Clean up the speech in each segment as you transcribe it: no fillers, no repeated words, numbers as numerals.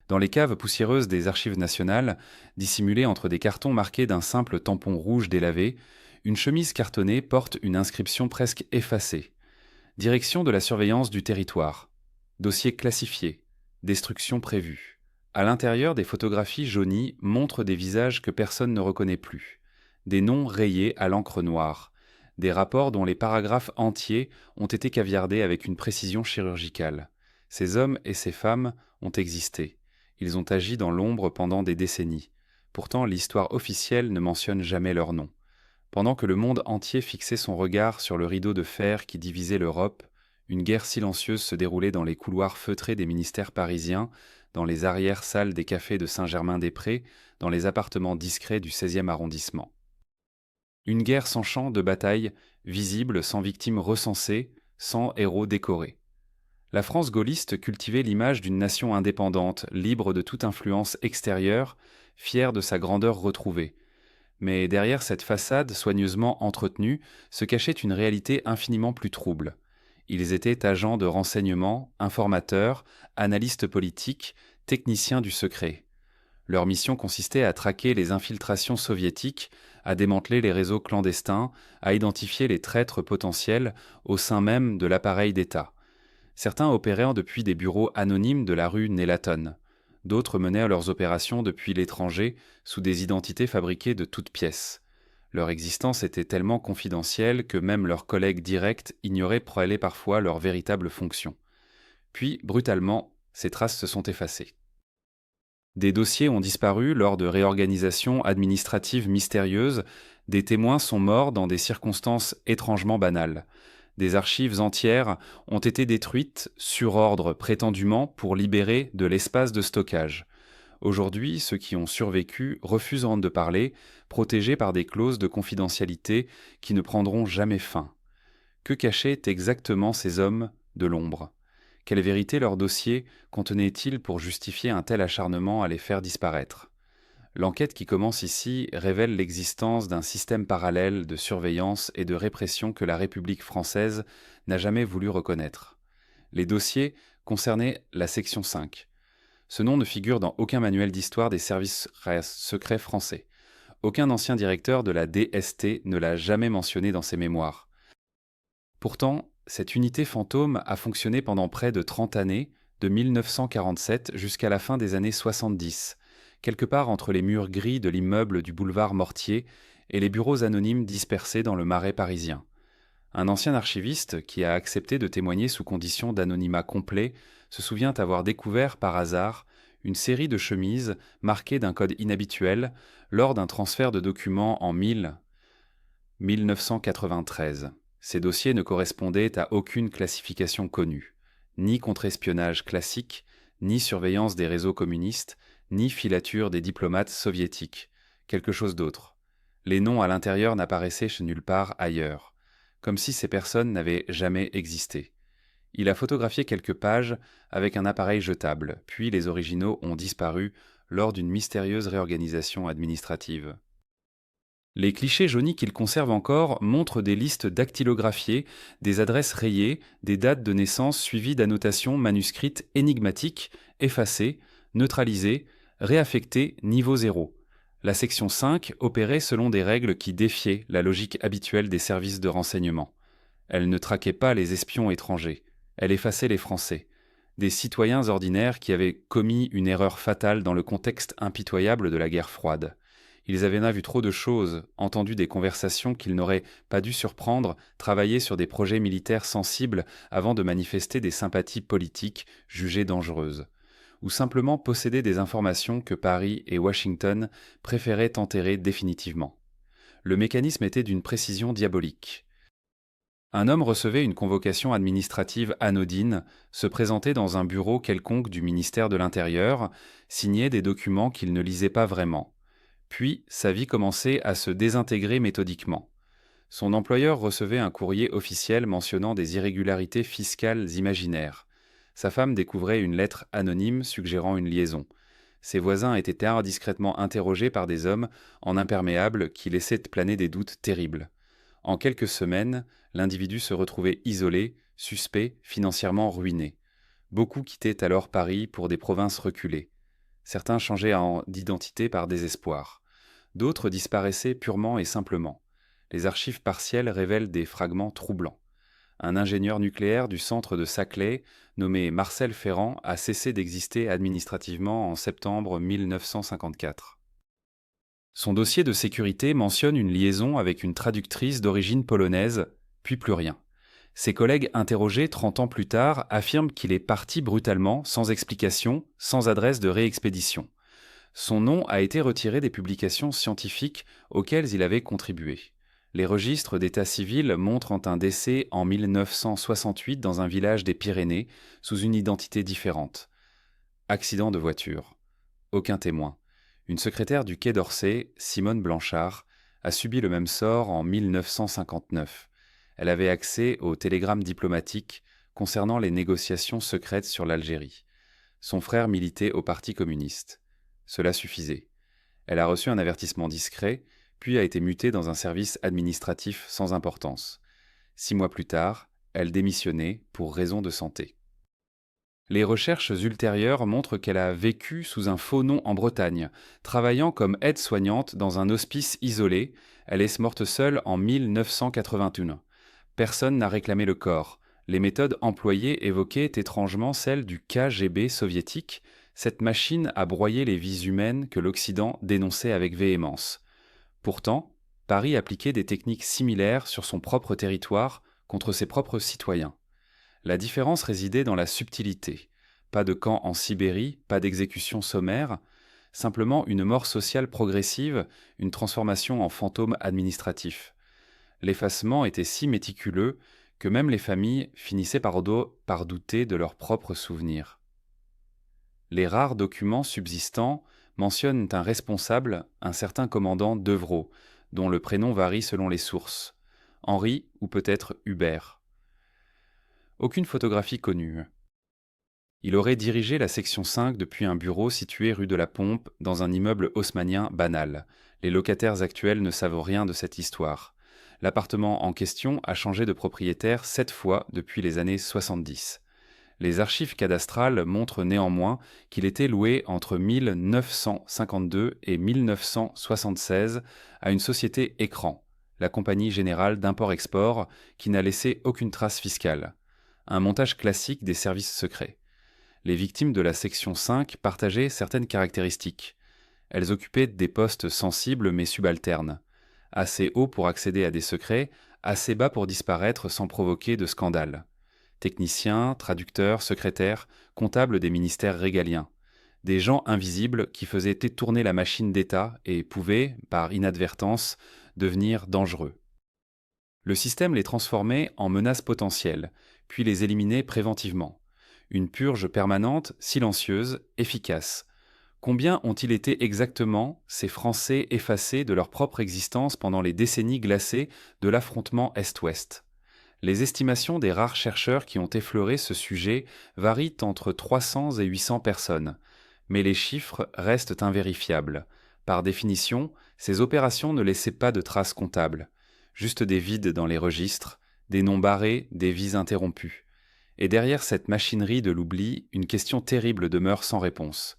Dans les caves poussiéreuses des archives nationales, dissimulées entre des cartons marqués d'un simple tampon rouge délavé, une chemise cartonnée porte une inscription presque effacée. Direction de la surveillance du territoire. Dossier classifié. Destruction prévue. À l'intérieur, des photographies jaunies montrent des visages que personne ne reconnaît plus. Des noms rayés à l'encre noire. Des rapports dont les paragraphes entiers ont été caviardés avec une précision chirurgicale. Ces hommes et ces femmes ont existé. Ils ont agi dans l'ombre pendant des décennies. Pourtant, l'histoire officielle ne mentionne jamais leur nom. Pendant que le monde entier fixait son regard sur le rideau de fer qui divisait l'Europe, une guerre silencieuse se déroulait dans les couloirs feutrés des ministères parisiens, dans les arrière-salles des cafés de Saint-Germain-des-Prés, dans les appartements discrets du 16e arrondissement. Une guerre sans champ de bataille, visible, sans victimes recensées, sans héros décorés. La France gaulliste cultivait l'image d'une nation indépendante, libre de toute influence extérieure, fière de sa grandeur retrouvée. Mais derrière cette façade soigneusement entretenue se cachait une réalité infiniment plus trouble. Ils étaient agents de renseignement, informateurs, analystes politiques, techniciens du secret. Leur mission consistait à traquer les infiltrations soviétiques, à démanteler les réseaux clandestins, à identifier les traîtres potentiels au sein même de l'appareil d'État. Certains opéraient depuis des bureaux anonymes de la rue Nélaton. D'autres menèrent leurs opérations depuis l'étranger, sous des identités fabriquées de toutes pièces. Leur existence était tellement confidentielle que même leurs collègues directs ignoraient parfois leur véritable fonction. Puis, brutalement, ces traces se sont effacées. Des dossiers ont disparu lors de réorganisations administratives mystérieuses, des témoins sont morts dans des circonstances étrangement banales. Des archives entières ont été détruites sur ordre prétendument pour libérer de l'espace de stockage. Aujourd'hui, ceux qui ont survécu refusent de parler, protégés par des clauses de confidentialité qui ne prendront jamais fin. Que cachaient exactement ces hommes de l'ombre ? Quelle vérité leur dossier contenait-il pour justifier un tel acharnement à les faire disparaître ? L'enquête qui commence ici révèle l'existence d'un système parallèle de surveillance et de répression que la République française n'a jamais voulu reconnaître. Les dossiers concernaient la section 5. Ce nom ne figure dans aucun manuel d'histoire des services secrets français. Aucun ancien directeur de la DST ne l'a jamais mentionné dans ses mémoires. Pourtant, cette unité fantôme a fonctionné pendant près de 30 années, de 1947 jusqu'à la fin des années 70, quelque part entre les murs gris de l'immeuble du boulevard Mortier et les bureaux anonymes dispersés dans le Marais parisien. Un ancien archiviste, qui a accepté de témoigner sous condition d'anonymat complet, se souvient avoir découvert par hasard une série de chemises marquées d'un code inhabituel lors d'un transfert de documents en 1993. Ces dossiers ne correspondaient à aucune classification connue, ni contre-espionnage classique, ni surveillance des réseaux communistes, ni filature des diplomates soviétiques, quelque chose d'autre. Les noms à l'intérieur n'apparaissaient chez nulle part ailleurs, comme si ces personnes n'avaient jamais existé. Il a photographié quelques pages avec un appareil jetable, puis les originaux ont disparu lors d'une mystérieuse réorganisation administrative. Les clichés jaunis qu'il conserve encore montrent des listes dactylographiées, des adresses rayées, des dates de naissance suivies d'annotations manuscrites énigmatiques, effacées, neutralisées, réaffectées niveau 0. La section 5 opérait selon des règles qui défiaient la logique habituelle des services de renseignement. Elle ne traquait pas les espions étrangers, elle effaçait les Français, des citoyens ordinaires qui avaient commis une erreur fatale dans le contexte impitoyable de la guerre froide. Ils avaient là vu trop de choses, entendu des conversations qu'ils n'auraient pas dû surprendre, travaillé sur des projets militaires sensibles avant de manifester des sympathies politiques jugées dangereuses, ou simplement posséder des informations que Paris et Washington préféraient enterrer définitivement. Le mécanisme était d'une précision diabolique. Un homme recevait une convocation administrative anodine, se présentait dans un bureau quelconque du ministère de l'Intérieur, signait des documents qu'il ne lisait pas vraiment. Puis, sa vie commençait à se désintégrer méthodiquement. Son employeur recevait un courrier officiel mentionnant des irrégularités fiscales imaginaires. Sa femme découvrait une lettre anonyme suggérant une liaison. Ses voisins étaient indiscrètement interrogés par des hommes en imperméable qui laissaient planer des doutes terribles. En quelques semaines, l'individu se retrouvait isolé, suspect, financièrement ruiné. Beaucoup quittaient alors Paris pour des provinces reculées. Certains changeaient d'identité par désespoir. D'autres disparaissaient purement et simplement. Les archives partielles révèlent des fragments troublants. Un ingénieur nucléaire du centre de Saclay, nommé Marcel Ferrand, a cessé d'exister administrativement en septembre 1954. Son dossier de sécurité mentionne une liaison avec une traductrice d'origine polonaise, puis plus rien. Ses collègues interrogés 30 ans plus tard affirment qu'il est parti brutalement, sans explication, sans adresse de réexpédition. Son nom a été retiré des publications scientifiques auxquelles il avait contribué. Les registres d'état civil montrent un décès en 1968 dans un village des Pyrénées, sous une identité différente. Accident de voiture. Aucun témoin. Une secrétaire du Quai d'Orsay, Simone Blanchard, a subi le même sort en 1959. Elle avait accès aux télégrammes diplomatiques concernant les négociations secrètes sur l'Algérie. Son frère militait au Parti communiste. Cela suffisait. Elle a reçu un avertissement discret, puis a été mutée dans un service administratif sans importance. 6 mois plus tard, elle démissionnait pour raison de santé. Les recherches ultérieures montrent qu'elle a vécu sous un faux nom en Bretagne, travaillant comme aide-soignante dans un hospice isolé. Elle est morte seule en 1981. Personne n'a réclamé le corps. Les méthodes employées évoquaient étrangement celles du KGB soviétique, cette machine à broyer les vies humaines que l'Occident dénonçait avec véhémence. Pourtant, Paris appliquait des techniques similaires sur son propre territoire contre ses propres citoyens. La différence résidait dans la subtilité. Pas de camp en Sibérie, pas d'exécution sommaire, simplement une mort sociale progressive, une transformation en fantôme administratif. L'effacement était si méticuleux que même les familles finissaient par douter de leurs propres souvenirs. Les rares documents subsistants mentionnent un responsable, un certain commandant Devreau, dont le prénom varie selon les sources. Henri ou peut-être Hubert. Aucune photographie connue. Il aurait dirigé la section 5 depuis un bureau situé rue de la Pompe dans un immeuble haussmannien banal. Les locataires actuels ne savent rien de cette histoire. L'appartement en question a changé de propriétaire 7 fois depuis les années 70. Les archives cadastrales montrent néanmoins qu'il était loué entre 1952 et 1976 à une société Écran, la compagnie générale d'import-export, qui n'a laissé aucune trace fiscale. Un montage classique des services secrets. Les victimes de la section 5 partageaient certaines caractéristiques. Elles occupaient des postes sensibles mais subalternes, assez hauts pour accéder à des secrets, assez bas pour disparaître sans provoquer de scandale. Techniciens, traducteurs, secrétaires, comptables des ministères régaliens. Des gens invisibles qui faisaient tourner la machine d'État et pouvaient, par inadvertance, devenir dangereux. Le système les transformait en menaces potentielles, puis les éliminait préventivement. Une purge permanente, silencieuse, efficace. Combien ont-ils été exactement, ces Français effacés de leur propre existence pendant les décennies glacées de l'affrontement Est-Ouest ? Les estimations des rares chercheurs qui ont effleuré ce sujet varient entre 300 et 800 personnes, mais les chiffres restent invérifiables. Par définition, ces opérations ne laissaient pas de traces comptables, juste des vides dans les registres, des noms barrés, des vies interrompues. Et derrière cette machinerie de l'oubli, une question terrible demeure sans réponse.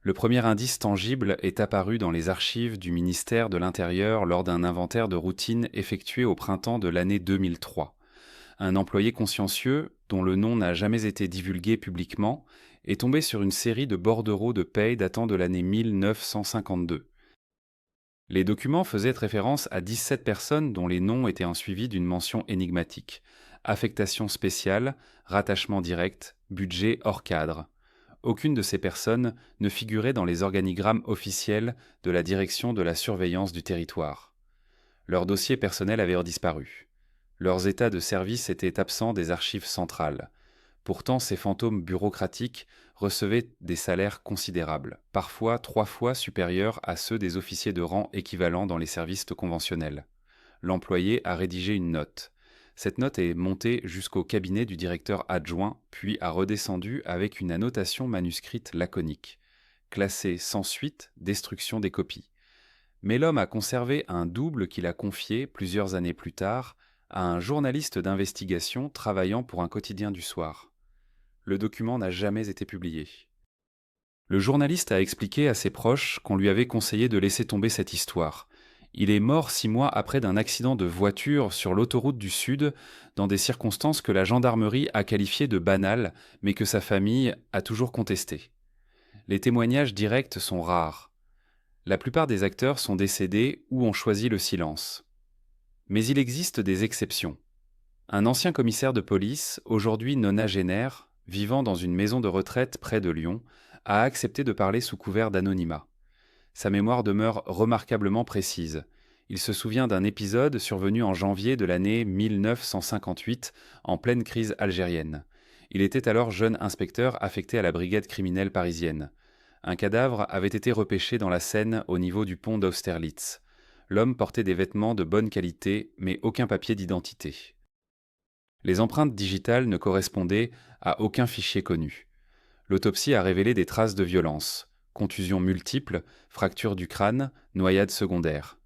Le premier indice tangible est apparu dans les archives du ministère de l'Intérieur lors d'un inventaire de routine effectué au printemps de l'année 2003. Un employé consciencieux, dont le nom n'a jamais été divulgué publiquement, est tombé sur une série de bordereaux de paye datant de l'année 1952. Les documents faisaient référence à 17 personnes dont les noms étaient suivis d'une mention énigmatique. Affectation spéciale, rattachement direct, budget hors cadre. Aucune de ces personnes ne figurait dans les organigrammes officiels de la direction de la surveillance du territoire. Leurs dossiers personnels avaient disparu. Leurs états de service étaient absents des archives centrales. Pourtant, ces fantômes bureaucratiques recevaient des salaires considérables, parfois 3 fois supérieurs à ceux des officiers de rang équivalents dans les services conventionnels. L'employé a rédigé une note. Cette note est montée jusqu'au cabinet du directeur adjoint, puis a redescendu avec une annotation manuscrite laconique. Classée sans suite, destruction des copies. Mais l'homme a conservé un double qu'il a confié, plusieurs années plus tard, à un journaliste d'investigation travaillant pour un quotidien du soir. Le document n'a jamais été publié. Le journaliste a expliqué à ses proches qu'on lui avait conseillé de laisser tomber cette histoire. Il est mort 6 mois après d'un accident de voiture sur l'autoroute du Sud, dans des circonstances que la gendarmerie a qualifiées de banales, mais que sa famille a toujours contestées. Les témoignages directs sont rares. La plupart des acteurs sont décédés ou ont choisi le silence. Mais il existe des exceptions. Un ancien commissaire de police, aujourd'hui nonagénaire, vivant dans une maison de retraite près de Lyon, a accepté de parler sous couvert d'anonymat. Sa mémoire demeure remarquablement précise. Il se souvient d'un épisode survenu en janvier de l'année 1958, en pleine crise algérienne. Il était alors jeune inspecteur affecté à la brigade criminelle parisienne. Un cadavre avait été repêché dans la Seine au niveau du pont d'Austerlitz. L'homme portait des vêtements de bonne qualité, mais aucun papier d'identité. Les empreintes digitales ne correspondaient à aucun fichier connu. L'autopsie a révélé des traces de violence, contusions multiples, fractures du crâne, noyades secondaires.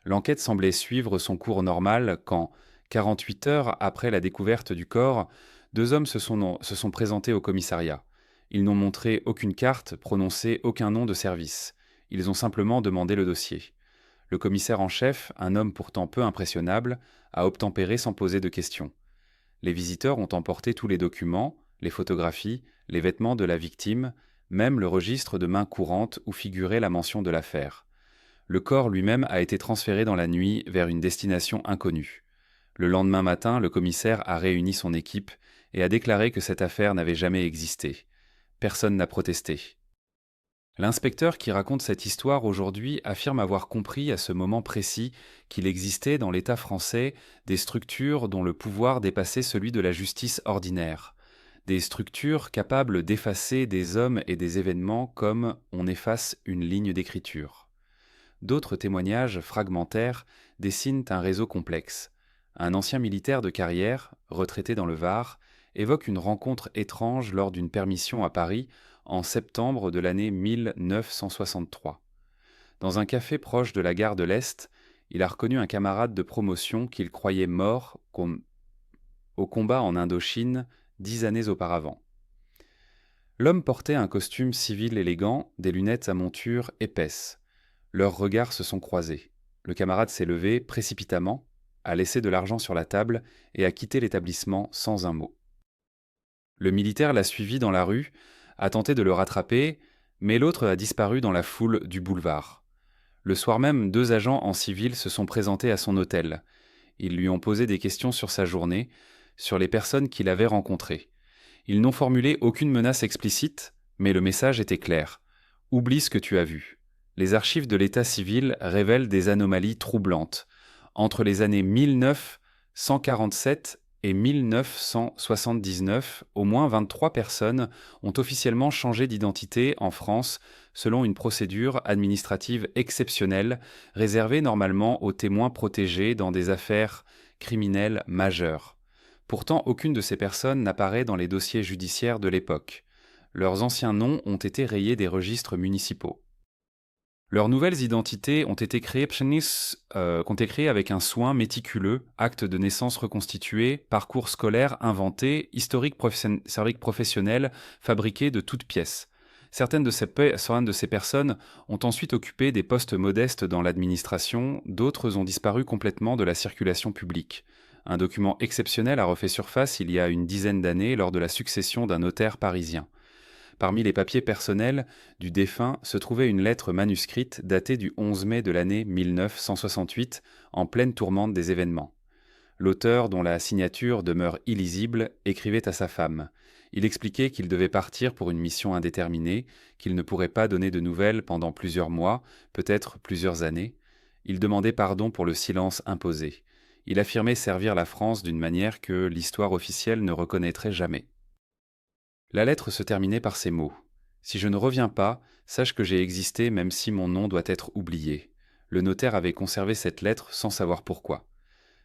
L'enquête semblait suivre son cours normal quand, 48 heures après la découverte du corps, 2 hommes se sont présentés au commissariat. Ils n'ont montré aucune carte, prononcé aucun nom de service. Ils ont simplement demandé le dossier. Le commissaire en chef, un homme pourtant peu impressionnable, a obtempéré sans poser de questions. Les visiteurs ont emporté tous les documents, les photographies, les vêtements de la victime, même le registre de main courante où figurait la mention de l'affaire. Le corps lui-même a été transféré dans la nuit vers une destination inconnue. Le lendemain matin, le commissaire a réuni son équipe et a déclaré que cette affaire n'avait jamais existé. Personne n'a protesté. L'inspecteur qui raconte cette histoire aujourd'hui affirme avoir compris à ce moment précis qu'il existait dans l'État français des structures dont le pouvoir dépassait celui de la justice ordinaire, des structures capables d'effacer des hommes et des événements comme on efface une ligne d'écriture. D'autres témoignages fragmentaires dessinent un réseau complexe. Un ancien militaire de carrière, retraité dans le Var, évoque une rencontre étrange lors d'une permission à Paris en septembre de l'année 1963. Dans un café proche de la gare de l'Est, il a reconnu un camarade de promotion qu'il croyait mort au combat en Indochine 10 années auparavant. L'homme portait un costume civil élégant, des lunettes à monture épaisses. Leurs regards se sont croisés. Le camarade s'est levé précipitamment, a laissé de l'argent sur la table et a quitté l'établissement sans un mot. Le militaire l'a suivi dans la rue, a tenté de le rattraper, mais l'autre a disparu dans la foule du boulevard. Le soir même, 2 agents en civil se sont présentés à son hôtel. Ils lui ont posé des questions sur sa journée, sur les personnes qu'il avait rencontrées. Ils n'ont formulé aucune menace explicite, mais le message était clair. Oublie ce que tu as vu. Les archives de l'état civil révèlent des anomalies troublantes. Entre les années 1947 et 1979, au moins 23 personnes ont officiellement changé d'identité en France selon une procédure administrative exceptionnelle réservée normalement aux témoins protégés dans des affaires criminelles majeures. Pourtant, aucune de ces personnes n'apparaît dans les dossiers judiciaires de l'époque. Leurs anciens noms ont été rayés des registres municipaux. Leurs nouvelles identités ont été créées avec un soin méticuleux, acte de naissance reconstitué, parcours scolaire inventé, historique professionnel fabriqué de toutes pièces. Certaines de ces personnes ont ensuite occupé des postes modestes dans l'administration, d'autres ont disparu complètement de la circulation publique. Un document exceptionnel a refait surface il y a une dizaine d'années lors de la succession d'un notaire parisien. Parmi les papiers personnels du défunt se trouvait une lettre manuscrite datée du 11 mai de l'année 1968, en pleine tourmente des événements. L'auteur, dont la signature demeure illisible, écrivait à sa femme. Il expliquait qu'il devait partir pour une mission indéterminée, qu'il ne pourrait pas donner de nouvelles pendant plusieurs mois, peut-être plusieurs années. Il demandait pardon pour le silence imposé. Il affirmait servir la France d'une manière que l'histoire officielle ne reconnaîtrait jamais. La lettre se terminait par ces mots. « Si je ne reviens pas, sache que j'ai existé même si mon nom doit être oublié. » Le notaire avait conservé cette lettre sans savoir pourquoi.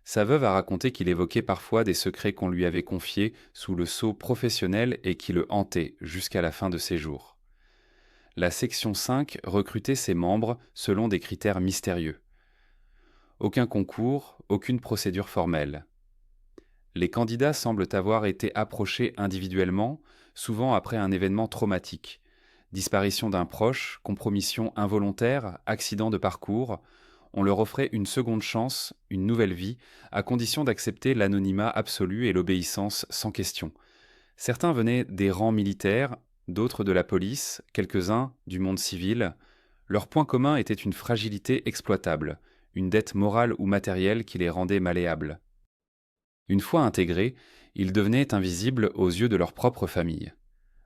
Sa veuve a raconté qu'il évoquait parfois des secrets qu'on lui avait confiés sous le sceau professionnel et qui le hantaient jusqu'à la fin de ses jours. La section 5 recrutait ses membres selon des critères mystérieux. Aucun concours, aucune procédure formelle. Les candidats semblent avoir été approchés individuellement, souvent après un événement traumatique. Disparition d'un proche, compromission involontaire, accident de parcours, on leur offrait une seconde chance, une nouvelle vie, à condition d'accepter l'anonymat absolu et l'obéissance sans question. Certains venaient des rangs militaires, d'autres de la police, quelques-uns du monde civil. Leur point commun était une fragilité exploitable, une dette morale ou matérielle qui les rendait malléables. Une fois intégrés, ils devenaient invisibles aux yeux de leur propre famille.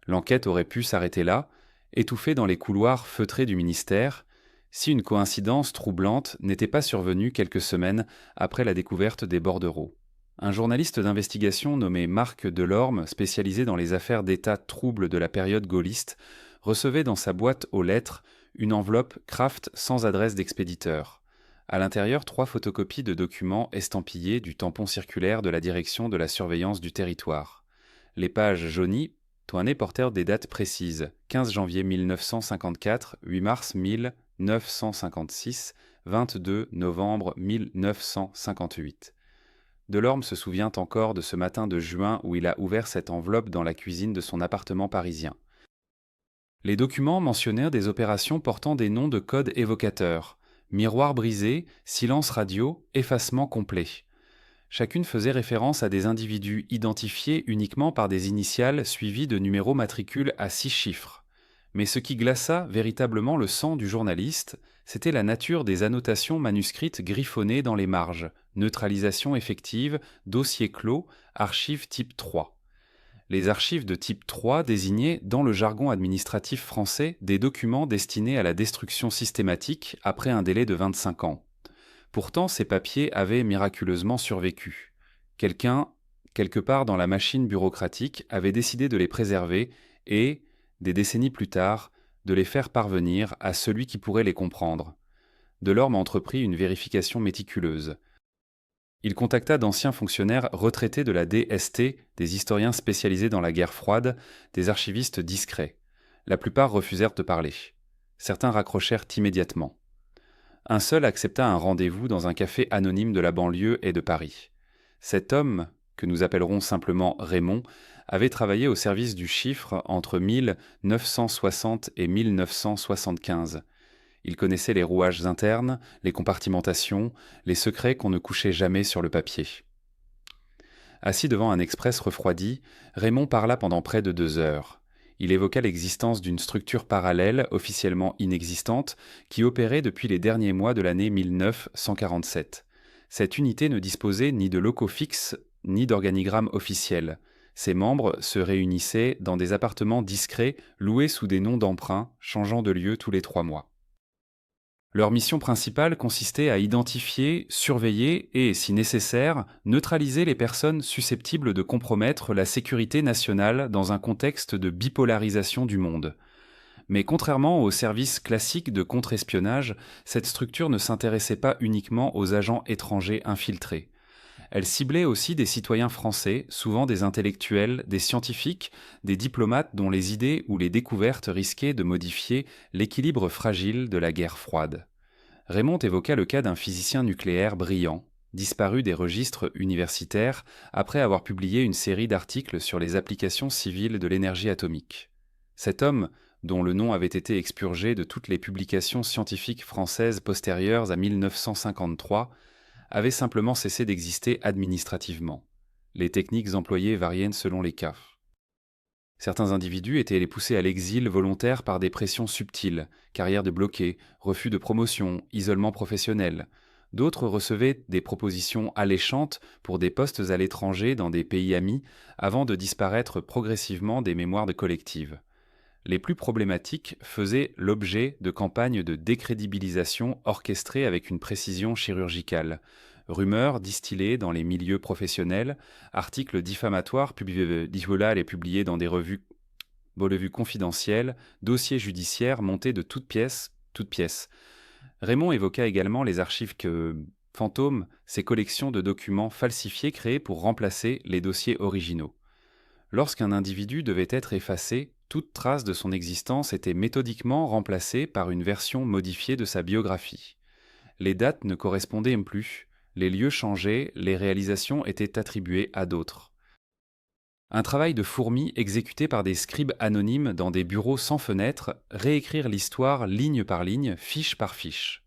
L'enquête aurait pu s'arrêter là, étouffée dans les couloirs feutrés du ministère, si une coïncidence troublante n'était pas survenue quelques semaines après la découverte des bordereaux. Un journaliste d'investigation nommé Marc Delorme, spécialisé dans les affaires d'État troubles de la période gaulliste, recevait dans sa boîte aux lettres une enveloppe Kraft sans adresse d'expéditeur. À l'intérieur, 3 photocopies de documents estampillés du tampon circulaire de la direction de la surveillance du territoire. Les pages jaunies tournées portèrent des dates précises, 15 janvier 1954, 8 mars 1956, 22 novembre 1958. Delorme se souvient encore de ce matin de juin où il a ouvert cette enveloppe dans la cuisine de son appartement parisien. Les documents mentionnèrent des opérations portant des noms de codes évocateurs: miroir brisé, silence radio, effacement complet. Chacune faisait référence à des individus identifiés uniquement par des initiales suivies de numéros matricules à 6 chiffres. Mais ce qui glaça véritablement le sang du journaliste, c'était la nature des annotations manuscrites griffonnées dans les marges: neutralisation effective, dossier clos, archives type 3. Les archives de type 3 désignaient, dans le jargon administratif français, des documents destinés à la destruction systématique après un délai de 25 ans. Pourtant, ces papiers avaient miraculeusement survécu. Quelqu'un, quelque part dans la machine bureaucratique, avait décidé de les préserver et, des décennies plus tard, de les faire parvenir à celui qui pourrait les comprendre. Delorme entreprit une vérification méticuleuse. Il contacta d'anciens fonctionnaires retraités de la DST, des historiens spécialisés dans la guerre froide, des archivistes discrets. La plupart refusèrent de parler. Certains raccrochèrent immédiatement. Un seul accepta un rendez-vous dans un café anonyme de la banlieue et de Paris. Cet homme, que nous appellerons simplement Raymond, avait travaillé au service du chiffre entre 1960 et 1975. Il connaissait les rouages internes, les compartimentations, les secrets qu'on ne couchait jamais sur le papier. Assis devant un express refroidi, Raymond parla pendant près de 2 heures. Il évoqua l'existence d'une structure parallèle, officiellement inexistante, qui opérait depuis les derniers mois de l'année 1947. Cette unité ne disposait ni de locaux fixes, ni d'organigramme officiel. Ses membres se réunissaient dans des appartements discrets, loués sous des noms d'emprunt, changeant de lieu tous les 3 mois. Leur mission principale consistait à identifier, surveiller et, si nécessaire, neutraliser les personnes susceptibles de compromettre la sécurité nationale dans un contexte de bipolarisation du monde. Mais contrairement aux services classiques de contre-espionnage, cette structure ne s'intéressait pas uniquement aux agents étrangers infiltrés. Elle ciblait aussi des citoyens français, souvent des intellectuels, des scientifiques, des diplomates dont les idées ou les découvertes risquaient de modifier l'équilibre fragile de la guerre froide. Raymond évoqua le cas d'un physicien nucléaire brillant, disparu des registres universitaires après avoir publié une série d'articles sur les applications civiles de l'énergie atomique. Cet homme, dont le nom avait été expurgé de toutes les publications scientifiques françaises postérieures à 1953, avait simplement cessé d'exister administrativement. Les techniques employées variaient selon les cas. Certains individus étaient poussés à l'exil volontaire par des pressions subtiles, carrières de bloqués, refus de promotion, isolement professionnel. D'autres recevaient des propositions alléchantes pour des postes à l'étranger dans des pays amis avant de disparaître progressivement des mémoires de collectives. Les plus problématiques faisaient l'objet de campagnes de décrédibilisation orchestrées avec une précision chirurgicale. Rumeurs distillées dans les milieux professionnels, articles diffamatoires publiés dans des revues confidentielles, dossiers judiciaires montés de toutes pièces. Raymond évoqua également les archives fantômes, ces collections de documents falsifiés créés pour remplacer les dossiers originaux. Lorsqu'un individu devait être effacé, toute trace de son existence était méthodiquement remplacée par une version modifiée de sa biographie. Les dates ne correspondaient plus, les lieux changeaient, les réalisations étaient attribuées à d'autres. Un travail de fourmi exécuté par des scribes anonymes dans des bureaux sans fenêtres, réécrire l'histoire ligne par ligne, fiche par fiche.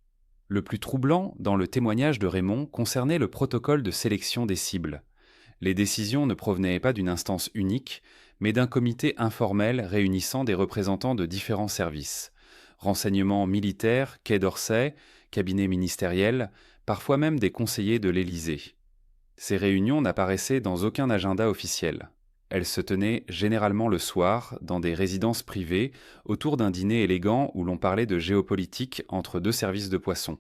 Le plus troublant, dans le témoignage de Raymond, concernait le protocole de sélection des cibles. Les décisions ne provenaient pas d'une instance unique, mais d'un comité informel réunissant des représentants de différents services. Renseignements militaires, Quai d'Orsay, cabinet ministériel, parfois même des conseillers de l'Élysée. Ces réunions n'apparaissaient dans aucun agenda officiel. Elles se tenaient généralement le soir, dans des résidences privées, autour d'un dîner élégant où l'on parlait de géopolitique entre deux services de poissons.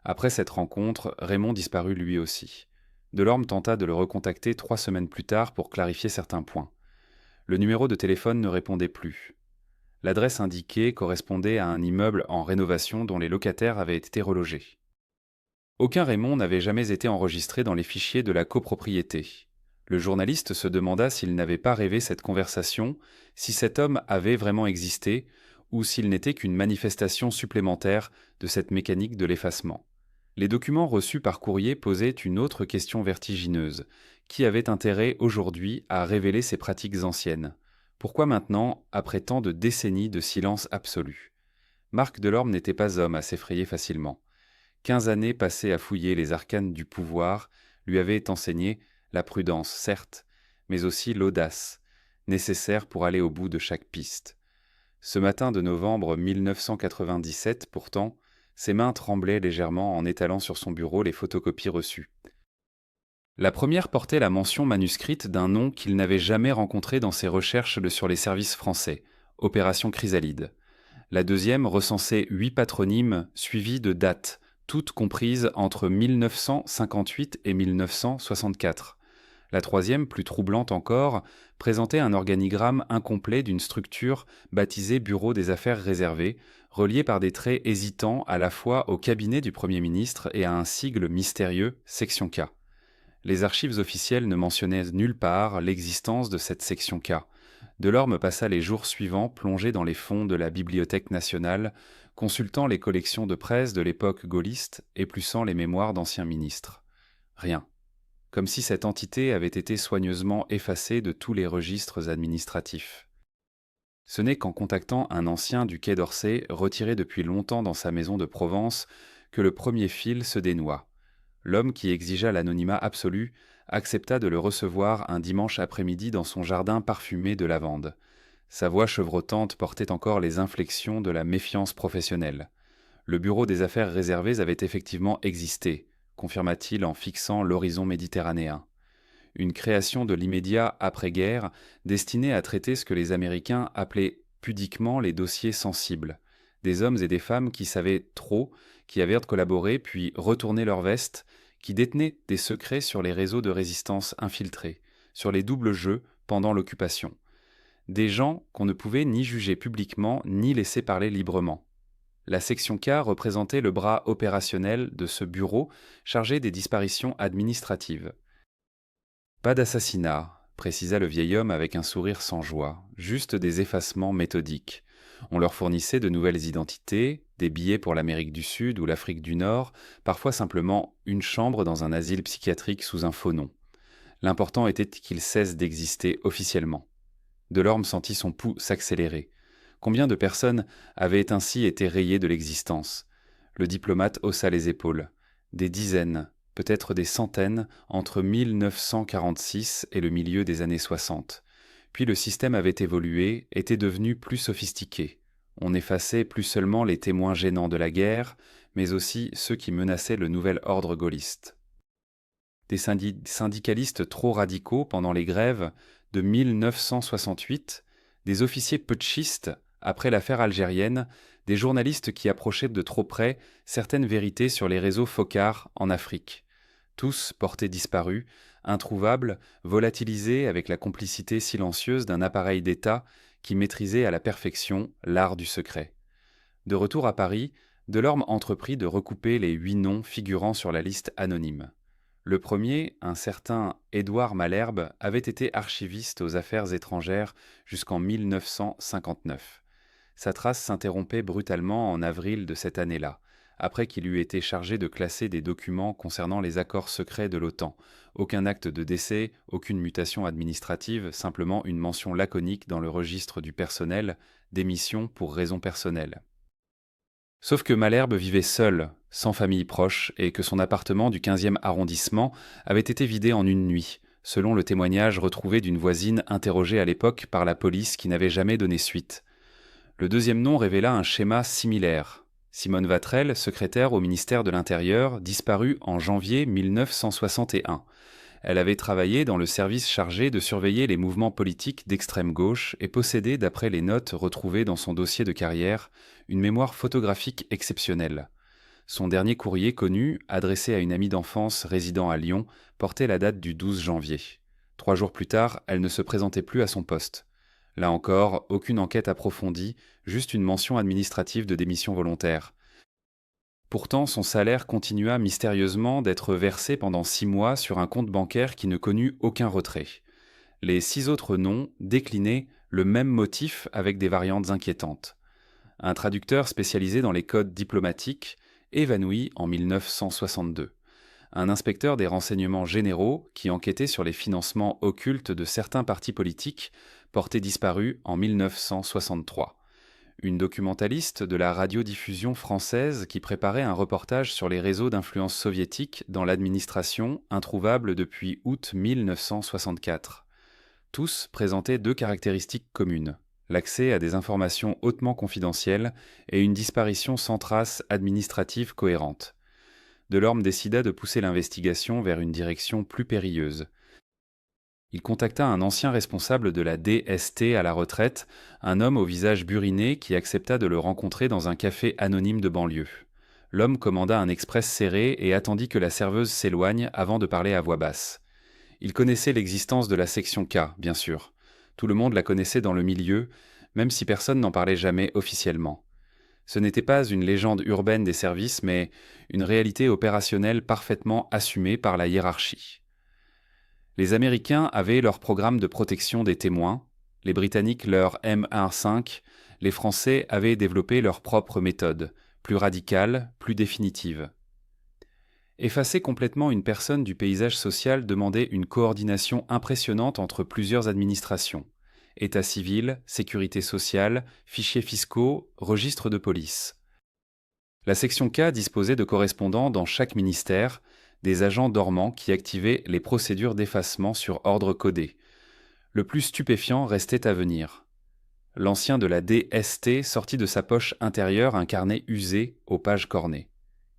Après cette rencontre, Raymond disparut lui aussi. Delorme tenta de le recontacter 3 semaines plus tard pour clarifier certains points. Le numéro de téléphone ne répondait plus. L'adresse indiquée correspondait à un immeuble en rénovation dont les locataires avaient été relogés. Aucun Raymond n'avait jamais été enregistré dans les fichiers de la copropriété. Le journaliste se demanda s'il n'avait pas rêvé cette conversation, si cet homme avait vraiment existé, ou s'il n'était qu'une manifestation supplémentaire de cette mécanique de l'effacement. Les documents reçus par courrier posaient une autre question vertigineuse. Qui avait intérêt aujourd'hui à révéler ces pratiques anciennes? Pourquoi maintenant, après tant de décennies de silence absolu? Marc Delorme n'était pas homme à s'effrayer facilement. 15 années passées à fouiller les arcanes du pouvoir lui avaient enseigné la prudence, certes, mais aussi l'audace, nécessaire pour aller au bout de chaque piste. Ce matin de novembre 1997, pourtant, ses mains tremblaient légèrement en étalant sur son bureau les photocopies reçues. La première portait la mention manuscrite d'un nom qu'il n'avait jamais rencontré dans ses recherches sur les services français, Opération Chrysalide. La deuxième recensait 8 patronymes suivis de dates, toutes comprises entre 1958 et 1964. La troisième, plus troublante encore, présentait un organigramme incomplet d'une structure baptisée Bureau des Affaires réservées, reliée par des traits hésitants à la fois au cabinet du Premier ministre et à un sigle mystérieux, Section K. Les archives officielles ne mentionnaient nulle part l'existence de cette Section K. Delorme passa les jours suivants plongé dans les fonds de la Bibliothèque nationale, consultant les collections de presse de l'époque gaulliste, épluchant les mémoires d'anciens ministres. Rien. Comme si cette entité avait été soigneusement effacée de tous les registres administratifs. Ce n'est qu'en contactant un ancien du Quai d'Orsay, retiré depuis longtemps dans sa maison de Provence, que le premier fil se dénoua. L'homme qui exigea l'anonymat absolu accepta de le recevoir un dimanche après-midi dans son jardin parfumé de lavande. Sa voix chevrotante portait encore les inflexions de la méfiance professionnelle. Le bureau des affaires réservées avait effectivement existé, confirma-t-il en fixant l'horizon méditerranéen. Une création de l'immédiat après-guerre destinée à traiter ce que les Américains appelaient pudiquement les dossiers sensibles. Des hommes et des femmes qui savaient trop, qui avaient collaboré puis retourné leur veste, qui détenaient des secrets sur les réseaux de résistance infiltrés, sur les doubles jeux pendant l'occupation. Des gens qu'on ne pouvait ni juger publiquement ni laisser parler librement. La section K représentait le bras opérationnel de ce bureau chargé des disparitions administratives. Pas d'assassinat, précisa le vieil homme avec un sourire sans joie, juste des effacements méthodiques. On leur fournissait de nouvelles identités, des billets pour l'Amérique du Sud ou l'Afrique du Nord, parfois simplement une chambre dans un asile psychiatrique sous un faux nom. L'important était qu'ils cessent d'exister officiellement. Delorme sentit son pouls s'accélérer. Combien de personnes avaient ainsi été rayées de l'existence? Le diplomate haussa les épaules. Des dizaines, peut-être des centaines, entre 1946 et le milieu des années 60. Puis le système avait évolué, était devenu plus sophistiqué. On effaçait plus seulement les témoins gênants de la guerre, mais aussi ceux qui menaçaient le nouvel ordre gaulliste. Des syndicalistes trop radicaux pendant les grèves de 1968, des officiers putschistes après l'affaire algérienne, des journalistes qui approchaient de trop près certaines vérités sur les réseaux Foccart en Afrique. Tous portés disparus, introuvables, volatilisés avec la complicité silencieuse d'un appareil d'État qui maîtrisait à la perfection l'art du secret. De retour à Paris, Delorme entreprit de recouper les 8 noms figurant sur la liste anonyme. Le premier, un certain Édouard Malherbe, avait été archiviste aux affaires étrangères jusqu'en 1959. Sa trace s'interrompait brutalement en avril de cette année-là, après qu'il eut été chargé de classer des documents concernant les accords secrets de l'OTAN. Aucun acte de décès, aucune mutation administrative, simplement une mention laconique dans le registre du personnel, démission pour raisons personnelles. Sauf que Malherbe vivait seul, sans famille proche, et que son appartement du 15e arrondissement avait été vidé en une nuit, selon le témoignage retrouvé d'une voisine interrogée à l'époque par la police qui n'avait jamais donné suite. Le deuxième nom révéla un schéma similaire. Simone Vatrel, secrétaire au ministère de l'Intérieur, disparue en janvier 1961. Elle avait travaillé dans le service chargé de surveiller les mouvements politiques d'extrême gauche et possédait, d'après les notes retrouvées dans son dossier de carrière, une mémoire photographique exceptionnelle. Son dernier courrier connu, adressé à une amie d'enfance résidant à Lyon, portait la date du 12 janvier. 3 jours plus tard, elle ne se présentait plus à son poste. Là encore, aucune enquête approfondie, juste une mention administrative de démission volontaire. Pourtant, son salaire continua mystérieusement d'être versé pendant 6 mois sur un compte bancaire qui ne connut aucun retrait. Les 6 autres noms déclinaient le même motif avec des variantes inquiétantes. Un traducteur spécialisé dans les codes diplomatiques, évanoui en 1962. Un inspecteur des renseignements généraux qui enquêtait sur les financements occultes de certains partis politiques, porté disparu en 1963. Une documentaliste de la radiodiffusion française qui préparait un reportage sur les réseaux d'influence soviétique dans l'administration, introuvable depuis août 1964. Tous présentaient 2 caractéristiques communes: l'accès à des informations hautement confidentielles et une disparition sans trace administrative cohérente. Delorme décida de pousser l'investigation vers une direction plus périlleuse. Il contacta un ancien responsable de la DST à la retraite, un homme au visage buriné qui accepta de le rencontrer dans un café anonyme de banlieue. L'homme commanda un express serré et attendit que la serveuse s'éloigne avant de parler à voix basse. Il connaissait l'existence de la section K, bien sûr. Tout le monde la connaissait dans le milieu, même si personne n'en parlait jamais officiellement. Ce n'était pas une légende urbaine des services, mais une réalité opérationnelle parfaitement assumée par la hiérarchie. Les Américains avaient leur programme de protection des témoins, les Britanniques leur M15, les Français avaient développé leur propre méthode, plus radicale, plus définitive. Effacer complètement une personne du paysage social demandait une coordination impressionnante entre plusieurs administrations: État civil, sécurité sociale, fichiers fiscaux, registres de police. La section K disposait de correspondants dans chaque ministère, des agents dormants qui activaient les procédures d'effacement sur ordre codé. Le plus stupéfiant restait à venir. L'ancien de la DST sortit de sa poche intérieure un carnet usé aux pages cornées.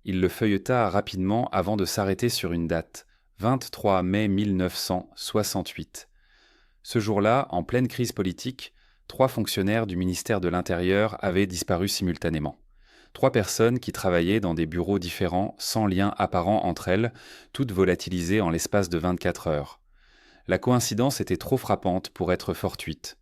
Il le feuilleta rapidement avant de s'arrêter sur une date, 23 mai 1968. Ce jour-là, en pleine crise politique, 3 fonctionnaires du ministère de l'Intérieur avaient disparu simultanément. 3 personnes qui travaillaient dans des bureaux différents, sans lien apparent entre elles, toutes volatilisées en l'espace de 24 heures. La coïncidence était trop frappante pour être fortuite.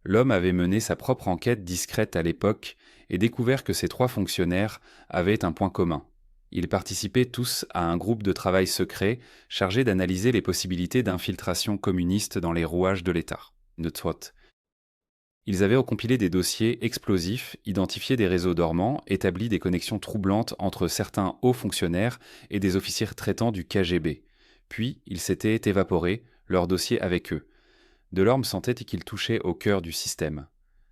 L'homme avait mené sa propre enquête discrète à l'époque et découvert que ces 3 fonctionnaires avaient un point commun. Ils participaient tous à un groupe de travail secret chargé d'analyser les possibilités d'infiltration communiste dans les rouages de l'État. Ils avaient compilé des dossiers explosifs, identifié des réseaux dormants, établi des connexions troublantes entre certains hauts fonctionnaires et des officiers traitants du KGB. Puis, ils s'étaient évaporés, leurs dossiers avec eux. Delorme sentait qu'il touchait au cœur du système.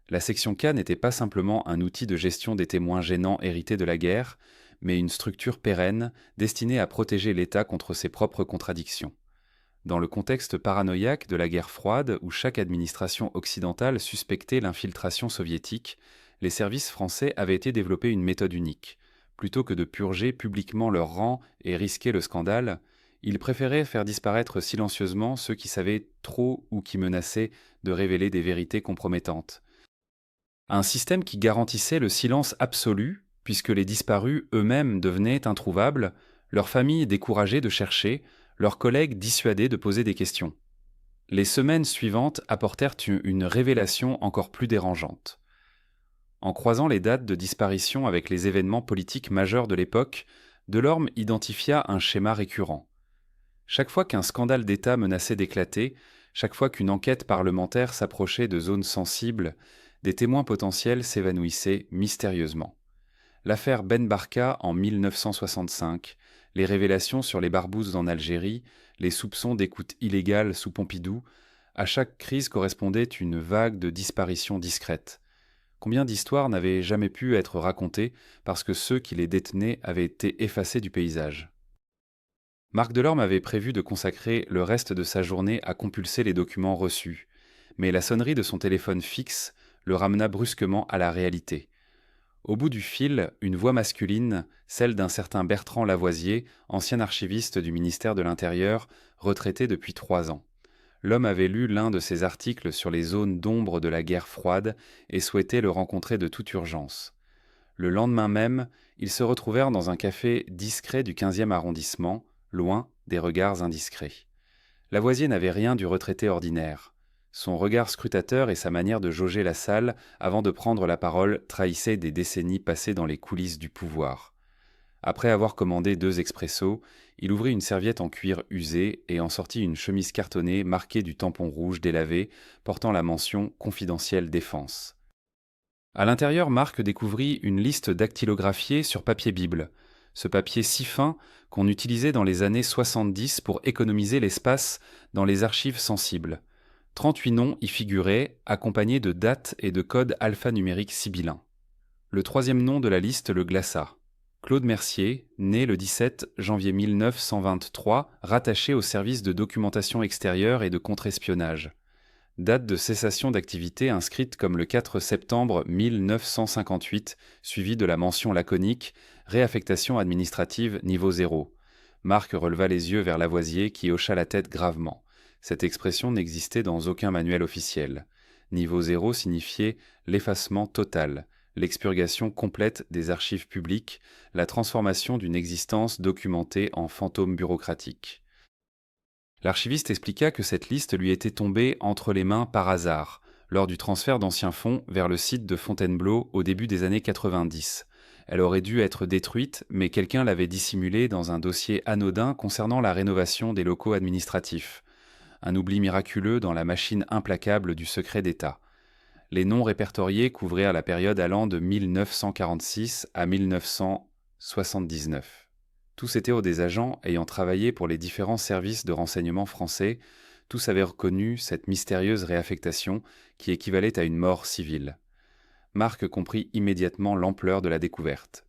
La section K n'était pas simplement un outil de gestion des témoins gênants hérités de la guerre, mais une structure pérenne destinée à protéger l'État contre ses propres contradictions. Dans le contexte paranoïaque de la guerre froide, où chaque administration occidentale suspectait l'infiltration soviétique, les services français avaient été développés une méthode unique. Plutôt que de purger publiquement leurs rangs et risquer le scandale, ils préféraient faire disparaître silencieusement ceux qui savaient trop ou qui menaçaient de révéler des vérités compromettantes. Un système qui garantissait le silence absolu, puisque les disparus eux-mêmes devenaient introuvables, leurs familles découragées de chercher, leurs collègues dissuadés de poser des questions. Les semaines suivantes apportèrent une révélation encore plus dérangeante. En croisant les dates de disparition avec les événements politiques majeurs de l'époque, Delorme identifia un schéma récurrent. Chaque fois qu'un scandale d'État menaçait d'éclater, chaque fois qu'une enquête parlementaire s'approchait de zones sensibles, des témoins potentiels s'évanouissaient mystérieusement. l'affaire Ben Barka en 1965, les révélations sur les barbouzes en Algérie, les soupçons d'écoute illégale sous Pompidou, à chaque crise correspondait une vague de disparitions discrètes. Combien d'histoires n'avaient jamais pu être racontées parce que ceux qui les détenaient avaient été effacés du paysage? Marc Delorme avait prévu de consacrer le reste de sa journée à compulser les documents reçus, mais la sonnerie de son téléphone fixe le ramena brusquement à la réalité. Au bout du fil, une voix masculine, celle d'un certain Bertrand Lavoisier, ancien archiviste du ministère de l'Intérieur, retraité depuis 3 ans. L'homme avait lu l'un de ses articles sur les zones d'ombre de la guerre froide et souhaitait le rencontrer de toute urgence. Le lendemain même, ils se retrouvèrent dans un café discret du 15e arrondissement, loin des regards indiscrets. Lavoisier n'avait rien du retraité ordinaire. Son regard scrutateur et sa manière de jauger la salle avant de prendre la parole trahissaient des décennies passées dans les coulisses du pouvoir. Après avoir commandé 2 expressos, il ouvrit une serviette en cuir usé et en sortit une chemise cartonnée marquée du tampon rouge délavé, portant la mention « Confidentielle défense ». À l'intérieur, Marc découvrit une liste dactylographiée sur papier Bible. Ce papier si fin qu'on utilisait dans les années 70 pour économiser l'espace dans les archives sensibles. 38 noms y figuraient, accompagnés de dates et de codes alphanumériques sibyllins. Le 3e nom de la liste le glaça. Claude Mercier, né le 17 janvier 1923, rattaché au service de documentation extérieure et de contre-espionnage. Date de cessation d'activité inscrite comme le 4 septembre 1958, suivie de la mention laconique « Réaffectation administrative niveau 0 ». Marc releva les yeux vers Lavoisier qui hocha la tête gravement. Cette expression n'existait dans aucun manuel officiel. Niveau 0 signifiait l'effacement total, l'expurgation complète des archives publiques, la transformation d'une existence documentée en fantôme bureaucratique. L'archiviste expliqua que cette liste lui était tombée entre les mains par hasard, lors du transfert d'anciens fonds vers le site de Fontainebleau au début des années 90. Elle aurait dû être détruite, mais quelqu'un l'avait dissimulée dans un dossier anodin concernant la rénovation des locaux administratifs. Un oubli miraculeux dans la machine implacable du secret d'État. Les noms répertoriés couvrirent la période allant de 1946 à 1979. Tous étaient des agents ayant travaillé pour les différents services de renseignement français, tous avaient reconnu cette mystérieuse réaffectation qui équivalait à une mort civile. Marc comprit immédiatement l'ampleur de la découverte.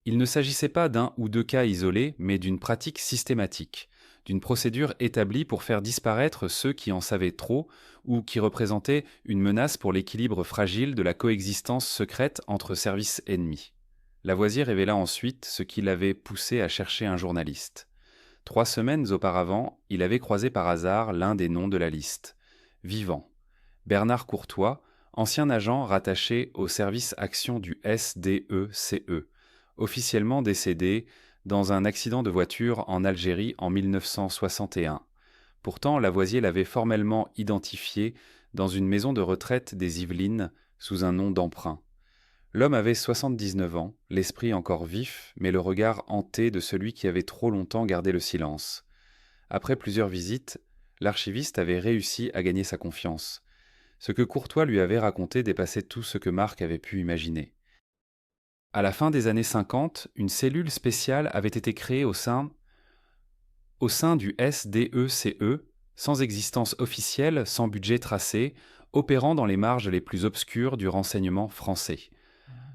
Il ne s'agissait pas d'un ou 2 cas isolés, mais d'une pratique systématique, d'une procédure établie pour faire disparaître ceux qui en savaient trop ou qui représentaient une menace pour l'équilibre fragile de la coexistence secrète entre services ennemis. Lavoisier révéla ensuite ce qui l'avait poussé à chercher un journaliste. 3 semaines auparavant, il avait croisé par hasard l'un des noms de la liste. Vivant. Bernard Courtois, ancien agent rattaché au service action du SDECE, officiellement décédé dans un accident de voiture en Algérie en 1961. Pourtant, Lavoisier l'avait formellement identifié dans une maison de retraite des Yvelines sous un nom d'emprunt. L'homme avait 79 ans, l'esprit encore vif, mais le regard hanté de celui qui avait trop longtemps gardé le silence. Après plusieurs visites, l'archiviste avait réussi à gagner sa confiance. Ce que Courtois lui avait raconté dépassait tout ce que Marc avait pu imaginer. À la fin des années 50, une cellule spéciale avait été créée au sein du SDECE, sans existence officielle, sans budget tracé, opérant dans les marges les plus obscures du renseignement français.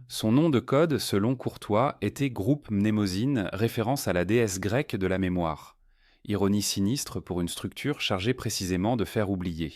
Son nom de code, selon Courtois, était Groupe Mnémosyne, référence à la déesse grecque de la mémoire. Ironie sinistre pour une structure chargée précisément de faire oublier.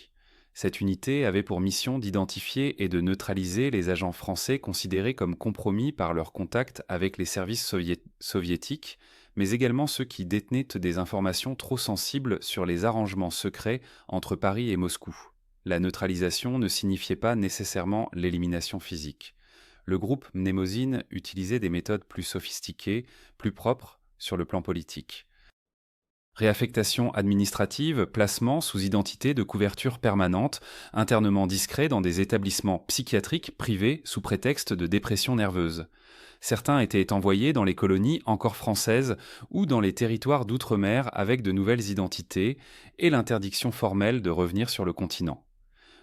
Cette unité avait pour mission d'identifier et de neutraliser les agents français considérés comme compromis par leur contact avec les services soviétiques, mais également ceux qui détenaient des informations trop sensibles sur les arrangements secrets entre Paris et Moscou. La neutralisation ne signifiait pas nécessairement l'élimination physique. Le groupe Mnémosyne utilisait des méthodes plus sophistiquées, plus propres sur le plan politique. Réaffectation administrative, placement sous identité de couverture permanente, internement discret dans des établissements psychiatriques privés sous prétexte de dépression nerveuse. Certains étaient envoyés dans les colonies encore françaises ou dans les territoires d'outre-mer avec de nouvelles identités et l'interdiction formelle de revenir sur le continent.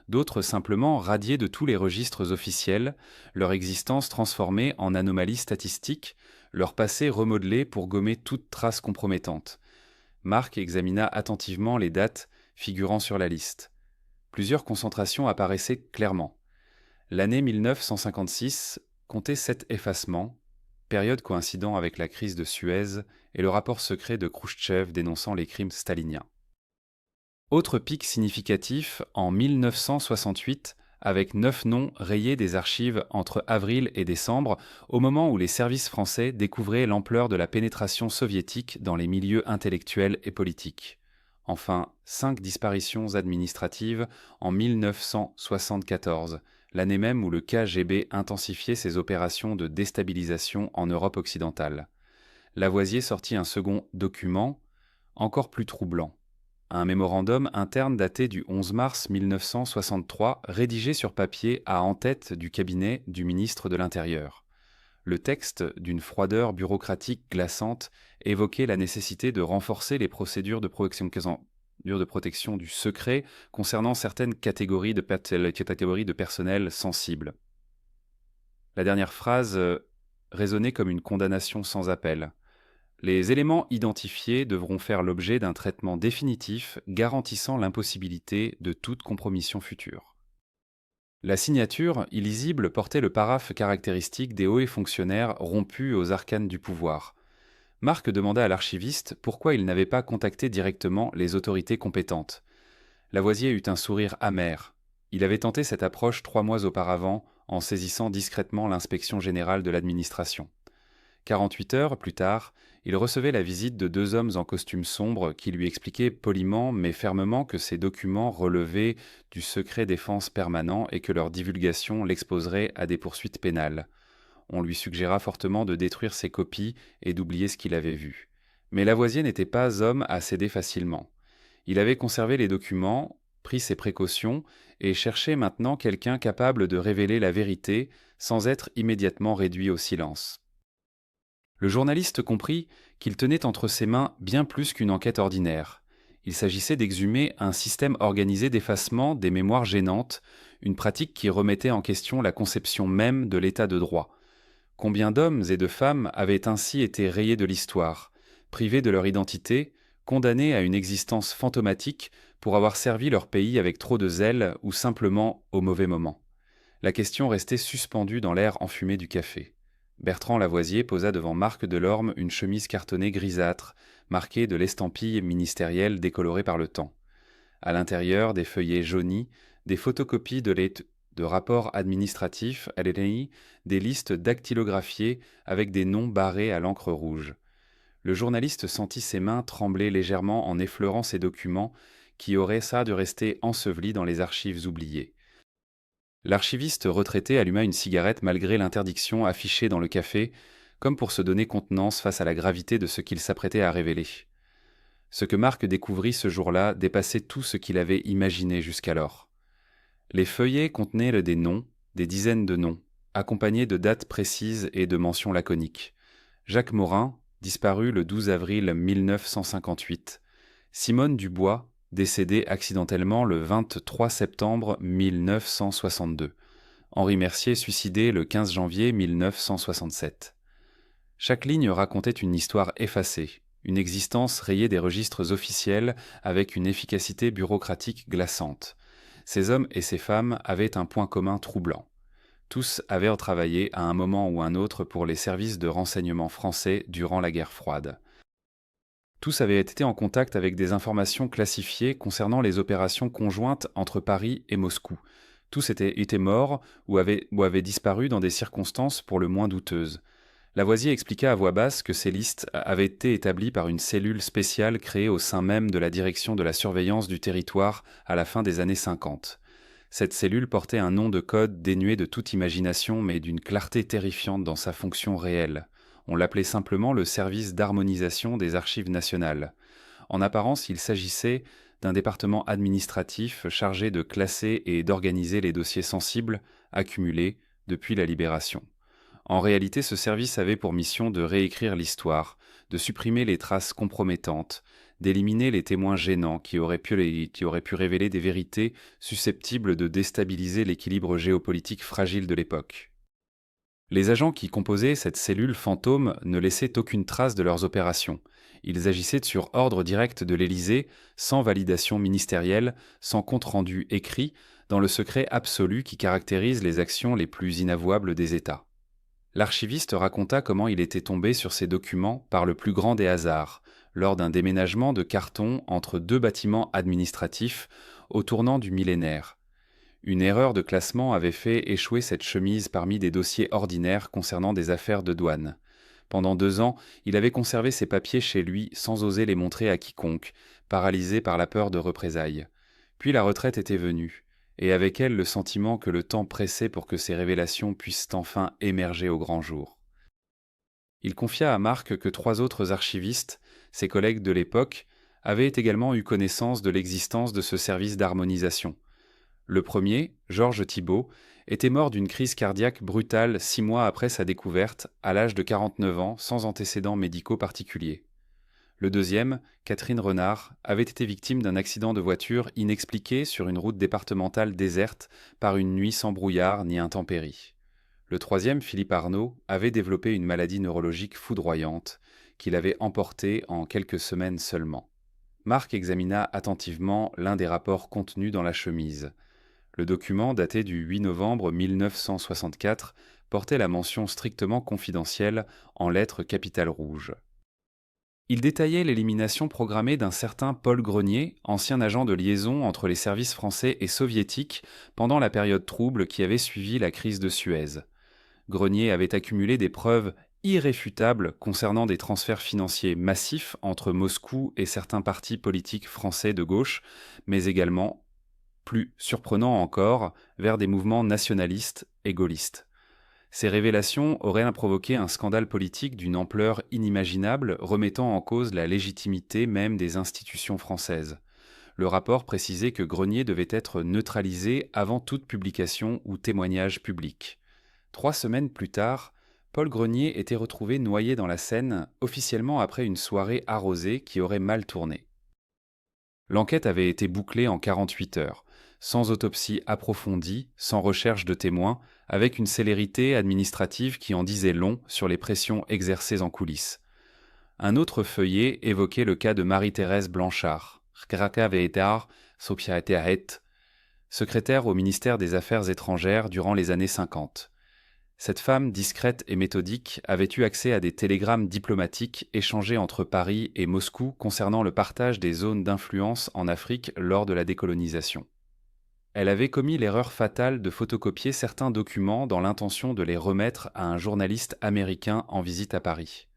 d'autres simplement radiés de tous les registres officiels, leur existence transformée en anomalie statistique, leur passé remodelé pour gommer toute trace compromettante. Marc examina attentivement les dates figurant sur la liste. Plusieurs concentrations apparaissaient clairement. L'année 1956 comptait 7 effacements, période coïncidant avec la crise de Suez et le rapport secret de Khrouchtchev dénonçant les crimes staliniens. Autre pic significatif en 1968, avec 9 noms rayés des archives entre avril et décembre, au moment où les services français découvraient l'ampleur de la pénétration soviétique dans les milieux intellectuels et politiques. Enfin, 5 disparitions administratives en 1974, l'année même où le KGB intensifiait ses opérations de déstabilisation en Europe occidentale. Lavoisier sortit un second document, encore plus troublant. Un mémorandum interne daté du 11 mars 1963, rédigé sur papier à en-tête du cabinet du ministre de l'Intérieur. Le texte, d'une froideur bureaucratique glaçante, évoquait la nécessité de renforcer les procédures de protection du secret concernant certaines catégories de personnel sensibles. La dernière phrase résonnait comme une condamnation sans appel. Les éléments identifiés devront faire l'objet d'un traitement définitif garantissant l'impossibilité de toute compromission future. La signature, illisible, portait le paraphe caractéristique des hauts fonctionnaires rompus aux arcanes du pouvoir. Marc demanda à l'archiviste pourquoi il n'avait pas contacté directement les autorités compétentes. Lavoisier eut un sourire amer. Il avait tenté cette approche 3 mois auparavant en saisissant discrètement l'inspection générale de l'administration. 48 heures plus tard, il recevait la visite de 2 hommes en costume sombre qui lui expliquaient poliment mais fermement que ces documents relevaient du secret défense permanent et que leur divulgation l'exposerait à des poursuites pénales. On lui suggéra fortement de détruire ces copies et d'oublier ce qu'il avait vu. Mais Lavoisier n'était pas homme à céder facilement. Il avait conservé les documents, pris ses précautions et cherchait maintenant quelqu'un capable de révéler la vérité sans être immédiatement réduit au silence. Le journaliste comprit qu'il tenait entre ses mains bien plus qu'une enquête ordinaire. Il s'agissait d'exhumer un système organisé d'effacement des mémoires gênantes, une pratique qui remettait en question la conception même de l'état de droit. Combien d'hommes et de femmes avaient ainsi été rayés de l'histoire, privés de leur identité, condamnés à une existence fantomatique pour avoir servi leur pays avec trop de zèle ou simplement au mauvais moment. La question restait suspendue dans l'air enfumé du café. Bertrand Lavoisier posa devant Marc Delorme une chemise cartonnée grisâtre, marquée de l'estampille ministérielle décolorée par le temps. À l'intérieur, des feuillets jaunis, des photocopies de rapports administratifs à l'ENI, des listes dactylographiées avec des noms barrés à l'encre rouge. Le journaliste sentit ses mains trembler légèrement en effleurant ces documents qui auraient ça de rester ensevelis dans les archives oubliées. L'archiviste retraité alluma une cigarette malgré l'interdiction affichée dans le café, comme pour se donner contenance face à la gravité de ce qu'il s'apprêtait à révéler. Ce que Marc découvrit ce jour-là dépassait tout ce qu'il avait imaginé jusqu'alors. Les feuillets contenaient des noms, des dizaines de noms, accompagnés de dates précises et de mentions laconiques. Jacques Morin, disparu le 12 avril 1958. Simone Dubois, décédée accidentellement le 23 septembre 1962. Henri Mercier, suicidé le 15 janvier 1967. Chaque ligne racontait une histoire effacée, une existence rayée des registres officiels avec une efficacité bureaucratique glaçante. Ces hommes et ces femmes avaient un point commun troublant. Tous avaient travaillé à un moment ou un autre pour les services de renseignement français durant la guerre froide. Tous avaient été en contact avec des informations classifiées concernant les opérations conjointes entre Paris et Moscou. Tous étaient morts ou avaient disparu dans des circonstances pour le moins douteuses. Lavoisier expliqua à voix basse que ces listes avaient été établies par une cellule spéciale créée au sein même de la direction de la surveillance du territoire à la fin des années 50. Cette cellule portait un nom de code dénué de toute imagination mais d'une clarté terrifiante dans sa fonction réelle. On l'appelait simplement le service d'harmonisation des archives nationales. En apparence, il s'agissait d'un département administratif chargé de classer et d'organiser les dossiers sensibles accumulés depuis la Libération. En réalité, ce service avait pour mission de réécrire l'histoire, de supprimer les traces compromettantes, d'éliminer les témoins gênants qui auraient pu révéler des vérités susceptibles de déstabiliser l'équilibre géopolitique fragile de l'époque. Les agents qui composaient cette cellule fantôme ne laissaient aucune trace de leurs opérations. Ils agissaient sur ordre direct de l'Élysée, sans validation ministérielle, sans compte-rendu écrit, dans le secret absolu qui caractérise les actions les plus inavouables des États. L'archiviste raconta comment il était tombé sur ces documents par le plus grand des hasards, lors d'un déménagement de carton entre deux bâtiments administratifs au tournant du millénaire. Une erreur de classement avait fait échouer cette chemise parmi des dossiers ordinaires concernant des affaires de douane. Pendant 2 ans, il avait conservé ses papiers chez lui sans oser les montrer à quiconque, paralysé par la peur de représailles. Puis la retraite était venue, et avec elle le sentiment que le temps pressait pour que ces révélations puissent enfin émerger au grand jour. Il confia à Marc que 3 autres archivistes, ses collègues de l'époque, avaient également eu connaissance de l'existence de ce service d'harmonisation. Le premier, Georges Thibault, était mort d'une crise cardiaque brutale 6 mois après sa découverte, à l'âge de 49 ans, sans antécédents médicaux particuliers. Le deuxième, Catherine Renard, avait été victime d'un accident de voiture inexpliqué sur une route départementale déserte par une nuit sans brouillard ni intempéries. Le troisième, Philippe Arnaud, avait développé une maladie neurologique foudroyante qui l'avait emporté en quelques semaines seulement. Marc examina attentivement l'un des rapports contenus dans la chemise. Le document, daté du 8 novembre 1964, portait la mention strictement confidentielle en lettres capitales rouges. Il détaillait l'élimination programmée d'un certain Paul Grenier, ancien agent de liaison entre les services français et soviétiques pendant la période trouble qui avait suivi la crise de Suez. Grenier avait accumulé des preuves irréfutables concernant des transferts financiers massifs entre Moscou et certains partis politiques français de gauche, mais également, plus surprenant encore, vers des mouvements nationalistes et gaullistes. Ces révélations auraient provoqué un scandale politique d'une ampleur inimaginable, remettant en cause la légitimité même des institutions françaises. Le rapport précisait que Grenier devait être neutralisé avant toute publication ou témoignage public. 3 semaines plus tard, Paul Grenier était retrouvé noyé dans la Seine, officiellement après une soirée arrosée qui aurait mal tourné. L'enquête avait été bouclée en 48 heures, sans autopsie approfondie, sans recherche de témoins, avec une célérité administrative qui en disait long sur les pressions exercées en coulisses. Un autre feuillet évoquait le cas de Marie-Thérèse Blanchard, secrétaire au ministère des Affaires étrangères durant les années 50. Cette femme discrète et méthodique avait eu accès à des télégrammes diplomatiques échangés entre Paris et Moscou concernant le partage des zones d'influence en Afrique lors de la décolonisation. Elle avait commis l'erreur fatale de photocopier certains documents dans l'intention de les remettre à un journaliste américain en visite à Paris.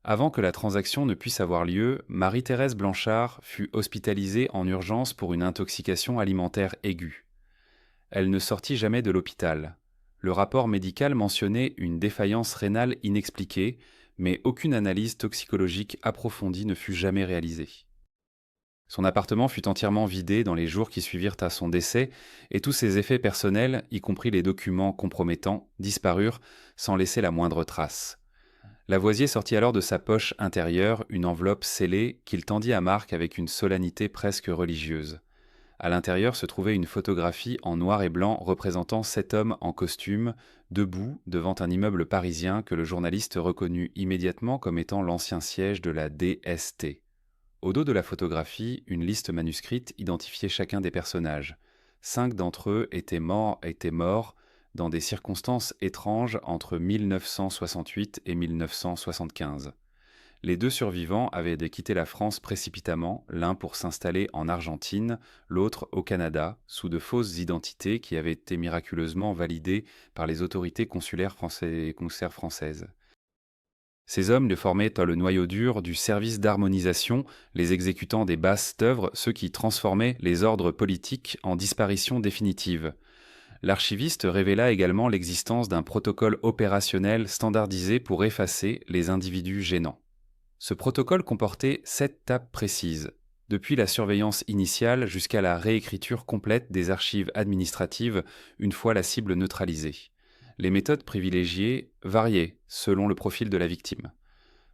Avant que la transaction ne puisse avoir lieu, Marie-Thérèse Blanchard fut hospitalisée en urgence pour une intoxication alimentaire aiguë. Elle ne sortit jamais de l'hôpital. Le rapport médical mentionnait une défaillance rénale inexpliquée, mais aucune analyse toxicologique approfondie ne fut jamais réalisée. Son appartement fut entièrement vidé dans les jours qui suivirent à son décès, et tous ses effets personnels, y compris les documents compromettants, disparurent sans laisser la moindre trace. Lavoisier sortit alors de sa poche intérieure une enveloppe scellée qu'il tendit à Marc avec une solennité presque religieuse. À l'intérieur se trouvait une photographie en noir et blanc représentant 7 hommes en costume, debout devant un immeuble parisien que le journaliste reconnut immédiatement comme étant l'ancien siège de la DST. Au dos de la photographie, une liste manuscrite identifiait chacun des personnages. 5 d'entre eux étaient morts dans des circonstances étranges entre 1968 et 1975. Les 2 survivants avaient quitté la France précipitamment, l'un pour s'installer en Argentine, l'autre au Canada, sous de fausses identités qui avaient été miraculeusement validées par les autorités consulaires françaises. Ces hommes formaient le noyau dur du service d'harmonisation, les exécutants des basses œuvres, ceux qui transformaient les ordres politiques en disparition définitive. L'archiviste révéla également l'existence d'un protocole opérationnel standardisé pour effacer les individus gênants. Ce protocole comportait 7 étapes précises, depuis la surveillance initiale jusqu'à la réécriture complète des archives administratives une fois la cible neutralisée. Les méthodes privilégiées variaient selon le profil de la victime.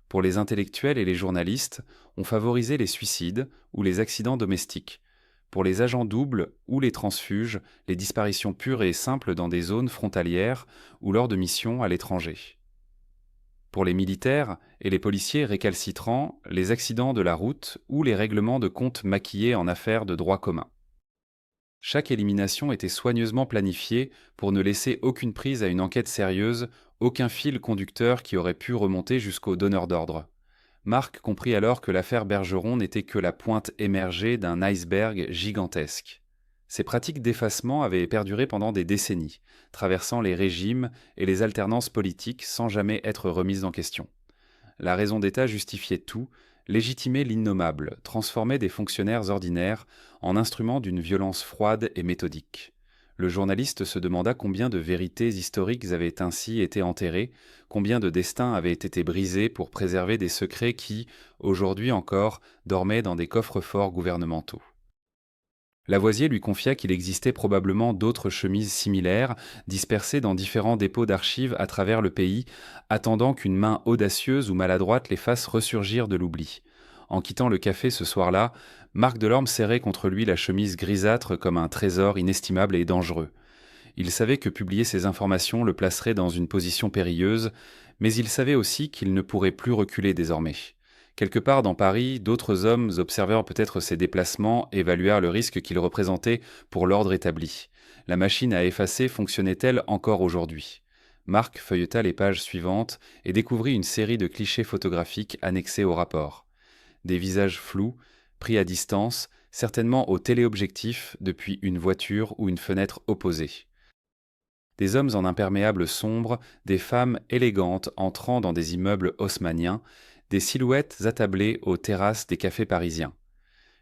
Pour les intellectuels et les journalistes, on favorisait les suicides ou les accidents domestiques. Pour les agents doubles ou les transfuges, les disparitions pures et simples dans des zones frontalières ou lors de missions à l'étranger. Pour les militaires et les policiers récalcitrants, les accidents de la route ou les règlements de comptes maquillés en affaires de droit commun. Chaque élimination était soigneusement planifiée pour ne laisser aucune prise à une enquête sérieuse, aucun fil conducteur qui aurait pu remonter jusqu'au donneur d'ordre. Marc comprit alors que l'affaire Bergeron n'était que la pointe émergée d'un iceberg gigantesque. Ces pratiques d'effacement avaient perduré pendant des décennies, traversant les régimes et les alternances politiques sans jamais être remises en question. La raison d'État justifiait tout, légitimait l'innommable, transformait des fonctionnaires ordinaires en instruments d'une violence froide et méthodique. Le journaliste se demanda combien de vérités historiques avaient ainsi été enterrées, combien de destins avaient été brisés pour préserver des secrets qui, aujourd'hui encore, dormaient dans des coffres-forts gouvernementaux. Lavoisier lui confia qu'il existait probablement d'autres chemises similaires, dispersées dans différents dépôts d'archives à travers le pays, attendant qu'une main audacieuse ou maladroite les fasse ressurgir de l'oubli. En quittant le café ce soir-là, Marc Delorme serrait contre lui la chemise grisâtre comme un trésor inestimable et dangereux. Il savait que publier ces informations le placerait dans une position périlleuse, mais il savait aussi qu'il ne pourrait plus reculer désormais. Quelque part dans Paris, d'autres hommes observèrent peut-être ses déplacements, évaluèrent le risque qu'il représentait pour l'ordre établi. La machine à effacer fonctionnait-elle encore aujourd'hui? Marc feuilleta les pages suivantes et découvrit une série de clichés photographiques annexés au rapport. Des visages flous, pris à distance, certainement au téléobjectif depuis une voiture ou une fenêtre opposée. Des hommes en imperméable sombre, des femmes élégantes entrant dans des immeubles haussmanniens, des silhouettes attablées aux terrasses des cafés parisiens.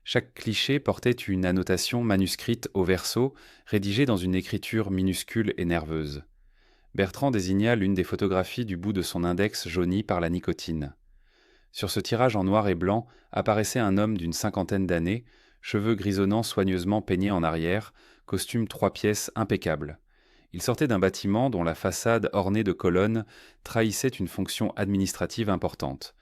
Chaque cliché portait une annotation manuscrite au verso, rédigée dans une écriture minuscule et nerveuse. Bertrand désigna l'une des photographies du bout de son index jauni par la nicotine. Sur ce tirage en noir et blanc apparaissait un homme d'une cinquantaine d'années, cheveux grisonnants soigneusement peignés en arrière, costume 3 pièces impeccable. Il sortait d'un bâtiment dont la façade ornée de colonnes trahissait une fonction administrative importante.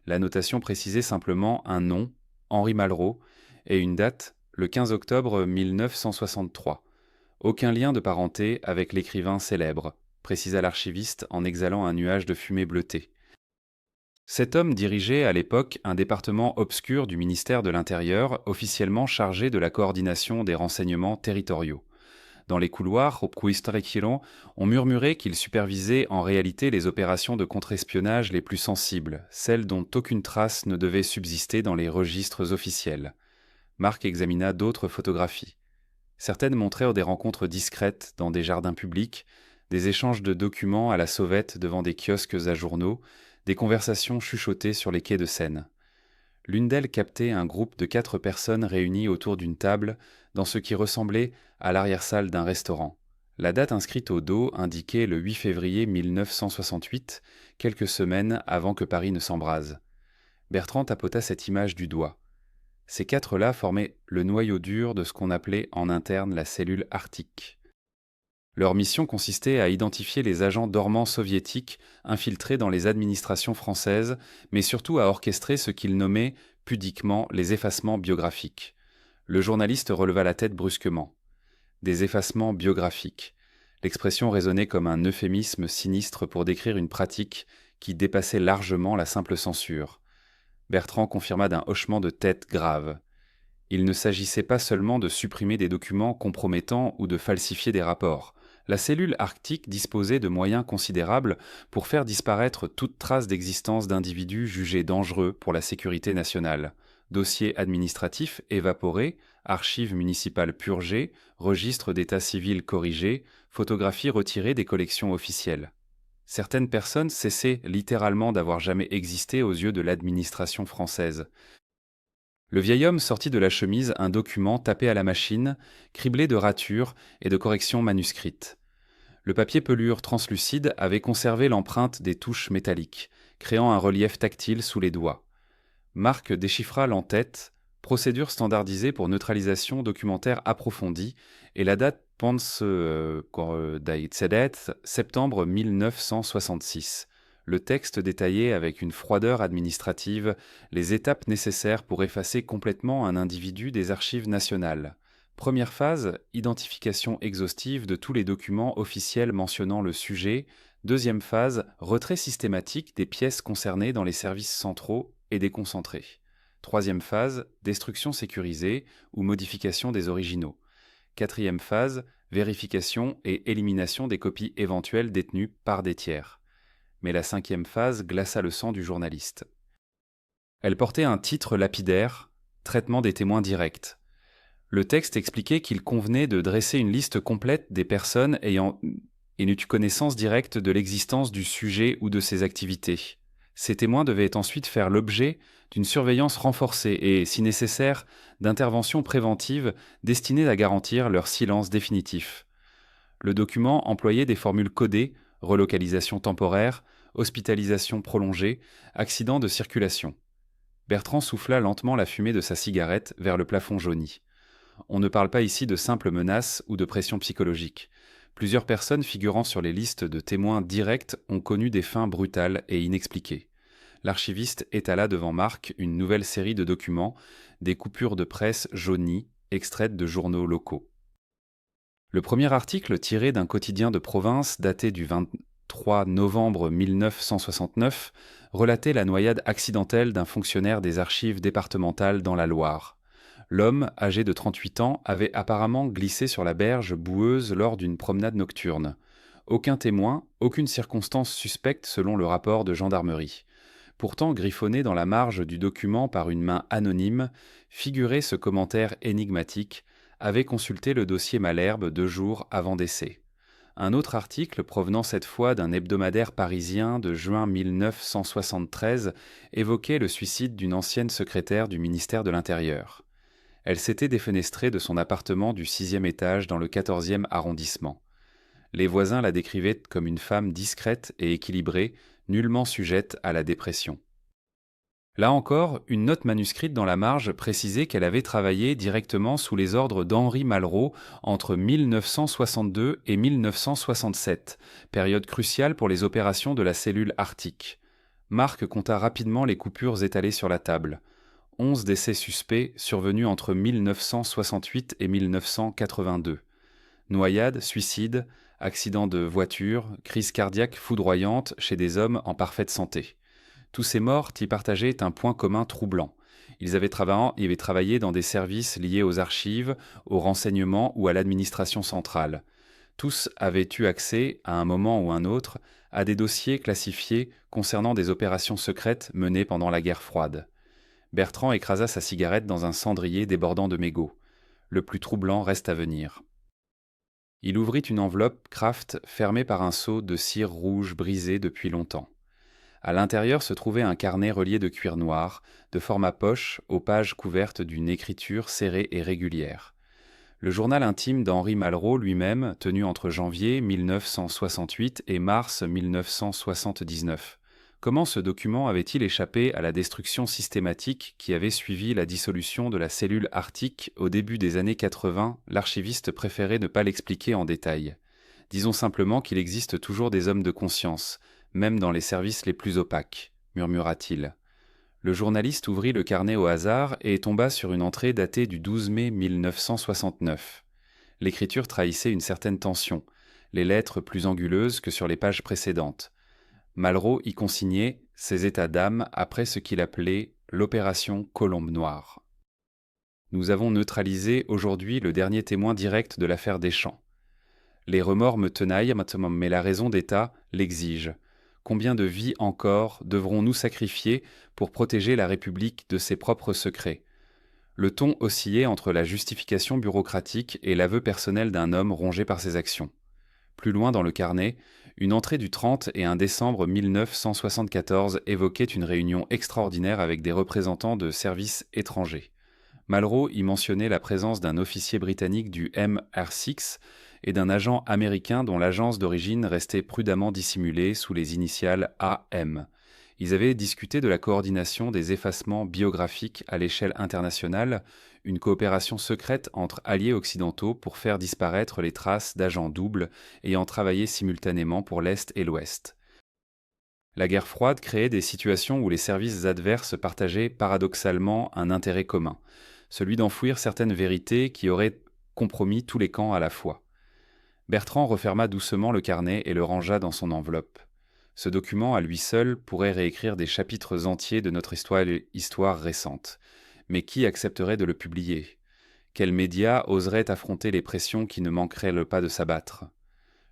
La notation précisait simplement un nom, Henri Malraux, et une date, le 15 octobre 1963. Aucun lien de parenté avec l'écrivain célèbre, précisa l'archiviste en exhalant un nuage de fumée bleutée. Cet homme dirigeait à l'époque un département obscur du ministère de l'Intérieur, officiellement chargé de la coordination des renseignements territoriaux. Dans les couloirs, au Kuistrekilon, on murmurait qu'il supervisait en réalité les opérations de contre-espionnage les plus sensibles, celles dont aucune trace ne devait subsister dans les registres officiels. Marc examina d'autres photographies. Certaines montrèrent des rencontres discrètes dans des jardins publics, des échanges de documents à la sauvette devant des kiosques à journaux, des conversations chuchotées sur les quais de Seine. L'une d'elles captait un groupe de 4 personnes réunies autour d'une table dans ce qui ressemblait à l'arrière-salle d'un restaurant. La date inscrite au dos indiquait le 8 février 1968, quelques semaines avant que Paris ne s'embrase. Bertrand tapota cette image du doigt. Ces 4-là formaient le noyau dur de ce qu'on appelait en interne la cellule arctique. Leur mission consistait à identifier les agents dormants soviétiques infiltrés dans les administrations françaises, mais surtout à orchestrer ce qu'ils nommaient pudiquement les effacements biographiques. Le journaliste releva la tête brusquement. Des effacements biographiques. L'expression résonnait comme un euphémisme sinistre pour décrire une pratique qui dépassait largement la simple censure. Bertrand confirma d'un hochement de tête grave. Il ne s'agissait pas seulement de supprimer des documents compromettants ou de falsifier des rapports. La cellule arctique disposait de moyens considérables pour faire disparaître toute trace d'existence d'individus jugés dangereux pour la sécurité nationale. Dossiers administratifs évaporés, archives municipales purgées, registres d'état civil corrigés, photographies retirées des collections officielles. Certaines personnes cessaient littéralement d'avoir jamais existé aux yeux de l'administration française. Le vieil homme sortit de la chemise un document tapé à la machine, criblé de ratures et de corrections manuscrites. Le papier pelure translucide avait conservé l'empreinte des touches métalliques, créant un relief tactile sous les doigts. Marc déchiffra l'en-tête, procédure standardisée pour neutralisation documentaire approfondie, et la date septembre 1966. Le texte détaillait avec une froideur administrative les étapes nécessaires pour effacer complètement un individu des archives nationales. Première phase, identification exhaustive de tous les documents officiels mentionnant le sujet. Deuxième phase, retrait systématique des pièces concernées dans les services centraux et déconcentrés. Troisième phase, destruction sécurisée ou modification des originaux. Quatrième phase, vérification et élimination des copies éventuelles détenues par des tiers. Mais la cinquième phase glaça le sang du journaliste. Elle portait un titre lapidaire, Traitement des témoins directs. Le texte expliquait qu'il convenait de dresser une liste complète des personnes ayant eu connaissance directe de l'existence du sujet ou de ses activités. Ces témoins devaient ensuite faire l'objet d'une surveillance renforcée et, si nécessaire, d'interventions préventives destinées à garantir leur silence définitif. Le document employait des formules codées, relocalisation temporaire, hospitalisation prolongée, accident de circulation. Bertrand souffla lentement la fumée de sa cigarette vers le plafond jauni. On ne parle pas ici de simples menaces ou de pression psychologique. Plusieurs personnes figurant sur les listes de témoins directs ont connu des fins brutales et inexpliquées. L'archiviste étala devant Marc une nouvelle série de documents, des coupures de presse jaunies, extraites de journaux locaux. Le premier article, tiré d'un quotidien de province daté du 23 novembre 1969, relatait la noyade accidentelle d'un fonctionnaire des archives départementales dans la Loire. L'homme, âgé de 38 ans, avait apparemment glissé sur la berge boueuse lors d'une promenade nocturne. Aucun témoin, aucune circonstance suspecte selon le rapport de gendarmerie. Pourtant, griffonné dans la marge du document par une main anonyme, figurait ce commentaire énigmatique: avait consulté le dossier Malherbe 2 jours avant décès. Un autre article, provenant cette fois d'un hebdomadaire parisien de juin 1973, évoquait le suicide d'une ancienne secrétaire du ministère de l'Intérieur. Elle s'était défenestrée de son appartement du 6e étage dans le 14e arrondissement. Les voisins la décrivaient comme une femme discrète et équilibrée, nullement sujette à la dépression. Là encore, une note manuscrite dans la marge précisait qu'elle avait travaillé directement sous les ordres d'Henri Malraux entre 1962 et 1967, période cruciale pour les opérations de la cellule Arctique. Marc compta rapidement les coupures étalées sur la table. 11 décès suspects survenus entre 1968 et 1982. Noyade, suicide, accident de voiture, crise cardiaque foudroyante chez des hommes en parfaite santé. Tous ces morts y partageaient un point commun troublant. Ils avaient travaillé dans des services liés aux archives, aux renseignements ou à l'administration centrale. Tous avaient eu accès, à un moment ou un autre, à des dossiers classifiés concernant des opérations secrètes menées pendant la guerre froide. Bertrand écrasa sa cigarette dans un cendrier débordant de mégots. Le plus troublant reste à venir. Il ouvrit une enveloppe Kraft fermée par un seau de cire rouge brisé depuis longtemps. À l'intérieur se trouvait un carnet relié de cuir noir, de format poche, aux pages couvertes d'une écriture serrée et régulière. Le journal intime d'Henri Malraux lui-même, tenu entre janvier 1968 et mars 1979. Comment ce document avait-il échappé à la destruction systématique qui avait suivi la dissolution de la cellule Arctique au début des années 80? L'archiviste préférait ne pas l'expliquer en détail. Disons simplement qu'il existe toujours des hommes de conscience, même dans les services les plus opaques, murmura-t-il. Le journaliste ouvrit le carnet au hasard et tomba sur une entrée datée du 12 mai 1969. L'écriture trahissait une certaine tension, les lettres plus anguleuses que sur les pages précédentes. Malraux y consignait ses états d'âme après ce qu'il appelait l'opération Colombe Noire. Nous avons neutralisé aujourd'hui le dernier témoin direct de l'affaire Deschamps. Les remords me tenaillent, mais la raison d'État l'exige. Combien de vies encore devrons-nous sacrifier pour protéger la République de ses propres secrets? Le ton oscillait entre la justification bureaucratique et l'aveu personnel d'un homme rongé par ses actions. Plus loin dans le carnet, une entrée du 30 et 1 décembre 1974 évoquait une réunion extraordinaire avec des représentants de services étrangers. Malraux y mentionnait la présence d'un officier britannique du MR6 et d'un agent américain dont l'agence d'origine restait prudemment dissimulée sous les initiales AM. Ils avaient discuté de la coordination des effacements biographiques à l'échelle internationale, une coopération secrète entre alliés occidentaux pour faire disparaître les traces d'agents doubles ayant travaillé simultanément pour l'Est et l'Ouest. La guerre froide créait des situations où les services adverses partageaient paradoxalement un intérêt commun, celui d'enfouir certaines vérités qui auraient compromis tous les camps à la fois. Bertrand referma doucement le carnet et le rangea dans son enveloppe. Ce document, à lui seul, pourrait réécrire des chapitres entiers de notre histoire récente. Mais qui accepterait de le publier? Quels médias oseraient affronter les pressions qui ne manqueraient pas de s'abattre?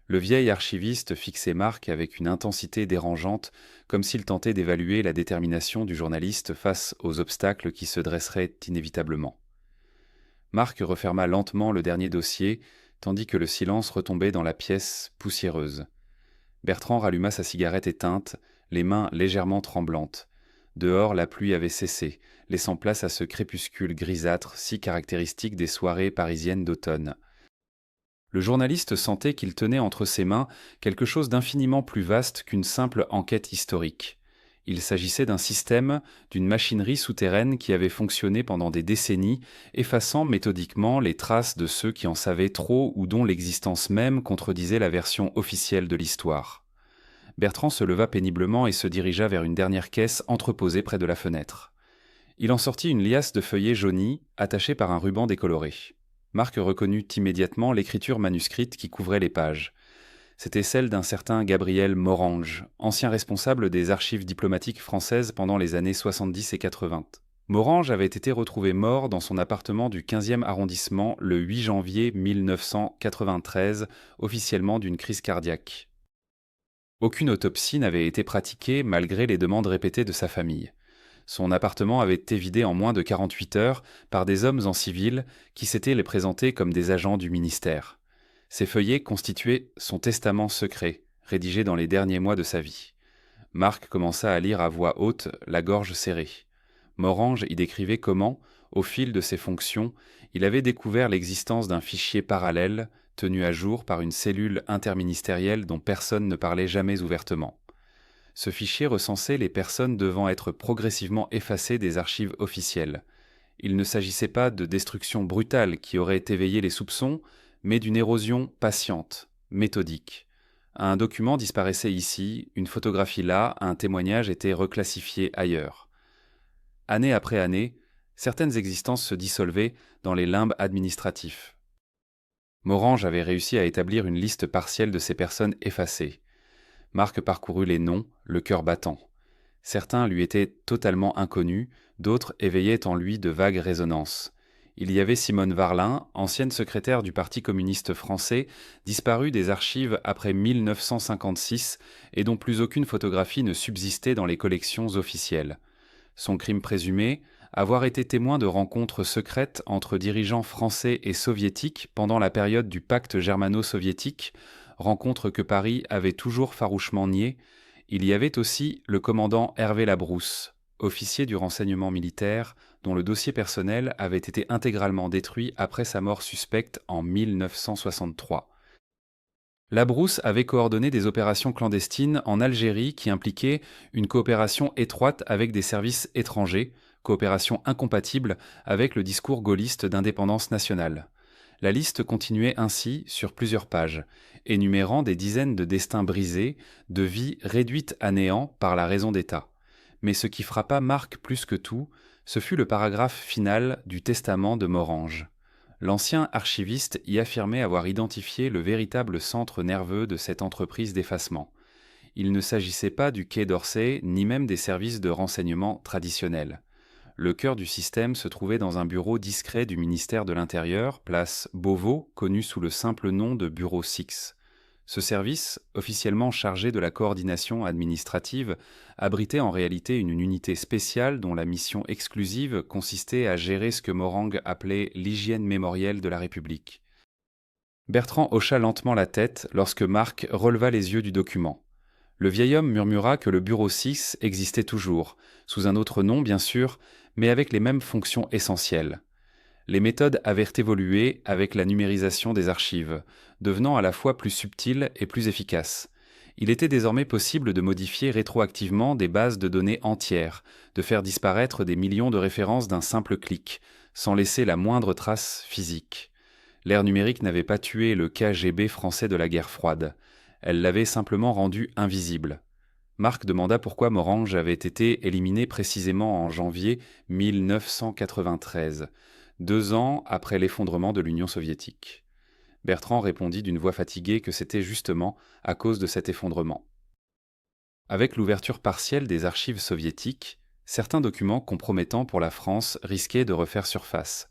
Le vieil archiviste fixait Marc avec une intensité dérangeante, comme s'il tentait d'évaluer la détermination du journaliste face aux obstacles qui se dresseraient inévitablement. Marc referma lentement le dernier dossier, tandis que le silence retombait dans la pièce poussiéreuse. Bertrand ralluma sa cigarette éteinte, les mains légèrement tremblantes. Dehors, la pluie avait cessé, laissant place à ce crépuscule grisâtre si caractéristique des soirées parisiennes d'automne. Le journaliste sentait qu'il tenait entre ses mains quelque chose d'infiniment plus vaste qu'une simple enquête historique. Il s'agissait d'un système, d'une machinerie souterraine qui avait fonctionné pendant des décennies, effaçant méthodiquement les traces de ceux qui en savaient trop ou dont l'existence même contredisait la version officielle de l'histoire. Bertrand se leva péniblement et se dirigea vers une dernière caisse entreposée près de la fenêtre. Il en sortit une liasse de feuillets jaunis, attachés par un ruban décoloré. Marc reconnut immédiatement l'écriture manuscrite qui couvrait les pages. C'était celle d'un certain Gabriel Morange, ancien responsable des archives diplomatiques françaises pendant les années 70 et 80. Morange avait été retrouvé mort dans son appartement du 15e arrondissement le 8 janvier 1993, officiellement d'une crise cardiaque. Aucune autopsie n'avait été pratiquée malgré les demandes répétées de sa famille. Son appartement avait été vidé en moins de 48 heures par des hommes en civil qui s'étaient les présentés comme des agents du ministère. Ces feuillets constituaient son testament secret, rédigé dans les derniers mois de sa vie. Marc commença à lire à voix haute, la gorge serrée. Morange y décrivait comment, au fil de ses fonctions, il avait découvert l'existence d'un fichier parallèle, tenu à jour par une cellule interministérielle dont personne ne parlait jamais ouvertement. Ce fichier recensait les personnes devant être progressivement effacées des archives officielles. Il ne s'agissait pas de destruction brutale qui aurait éveillé les soupçons, mais d'une érosion patiente, méthodique. Un document disparaissait ici, une photographie là, un témoignage était reclassifié ailleurs. Année après année, certaines existences se dissolvaient dans les limbes administratifs. Morange avait réussi à établir une liste partielle de ces personnes effacées. Marc parcourut les noms, le cœur battant. Certains lui étaient totalement inconnus, d'autres éveillaient en lui de vagues résonances. Il y avait Simone Varlin, ancienne secrétaire du Parti communiste français, disparue des archives après 1956 et dont plus aucune photographie ne subsistait dans les collections officielles. Son crime présumé, avoir été témoin de rencontres secrètes entre dirigeants français et soviétiques pendant la période du pacte germano-soviétique, rencontre que Paris avait toujours farouchement niée. Il y avait aussi le commandant Hervé Labrousse, officier du renseignement militaire, dont le dossier personnel avait été intégralement détruit après sa mort suspecte en 1963. Labrousse avait coordonné des opérations clandestines en Algérie qui impliquaient une coopération étroite avec des services étrangers, coopération incompatible avec le discours gaulliste d'indépendance nationale. La liste continuait ainsi sur plusieurs pages, énumérant des dizaines de destins brisés, de vies réduites à néant par la raison d'État. Mais ce qui frappa Marc plus que tout, ce fut le paragraphe final du testament de Morange. L'ancien archiviste y affirmait avoir identifié le véritable centre nerveux de cette entreprise d'effacement. Il ne s'agissait pas du Quai d'Orsay, ni même des services de renseignement traditionnels. Le cœur du système se trouvait dans un bureau discret du ministère de l'Intérieur, place Beauvau, connu sous le simple nom de Bureau 6. Ce service, officiellement chargé de la coordination administrative, abritait en réalité une unité spéciale dont la mission exclusive consistait à gérer ce que Morang appelait l'hygiène mémorielle de la République. Bertrand hocha lentement la tête lorsque Marc releva les yeux du document. Le vieil homme murmura que le bureau 6 existait toujours, sous un autre nom bien sûr, mais avec les mêmes fonctions essentielles. Les méthodes avaient évolué avec la numérisation des archives, devenant à la fois plus subtiles et plus efficaces. Il était désormais possible de modifier rétroactivement des bases de données entières, de faire disparaître des millions de références d'un simple clic, sans laisser la moindre trace physique. L'ère numérique n'avait pas tué le KGB français de la guerre froide. Elle l'avait simplement rendu invisible. Marc demanda pourquoi Morange avait été éliminé précisément en janvier 1993, 2 ans après l'effondrement de l'Union soviétique. Bertrand répondit d'une voix fatiguée que c'était justement à cause de cet effondrement. Avec l'ouverture partielle des archives soviétiques, certains documents compromettants pour la France risquaient de refaire surface.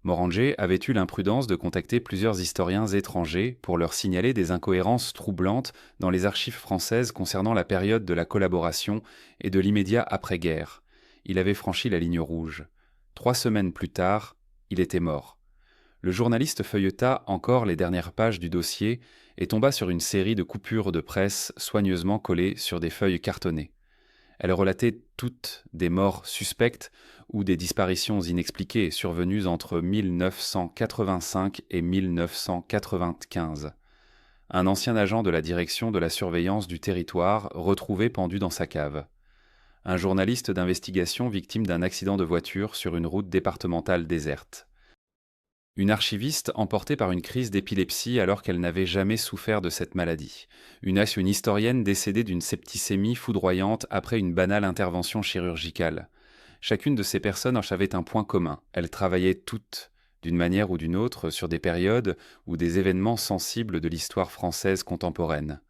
Moranger avait eu l'imprudence de contacter plusieurs historiens étrangers pour leur signaler des incohérences troublantes dans les archives françaises concernant la période de la collaboration et de l'immédiat après-guerre. Il avait franchi la ligne rouge. 3 semaines plus tard, il était mort. Le journaliste feuilleta encore les dernières pages du dossier et tomba sur une série de coupures de presse soigneusement collées sur des feuilles cartonnées. Elles relataient toutes des morts suspectes ou des disparitions inexpliquées survenues entre 1985 et 1995. Un ancien agent de la direction de la surveillance du territoire retrouvé pendu dans sa cave. Un journaliste d'investigation victime d'un accident de voiture sur une route départementale déserte. Une archiviste emportée par une crise d'épilepsie alors qu'elle n'avait jamais souffert de cette maladie. Une historienne décédée d'une septicémie foudroyante après une banale intervention chirurgicale. Chacune de ces personnes avait un point commun. Elles travaillaient toutes, d'une manière ou d'une autre, sur des périodes ou des événements sensibles de l'histoire française contemporaine.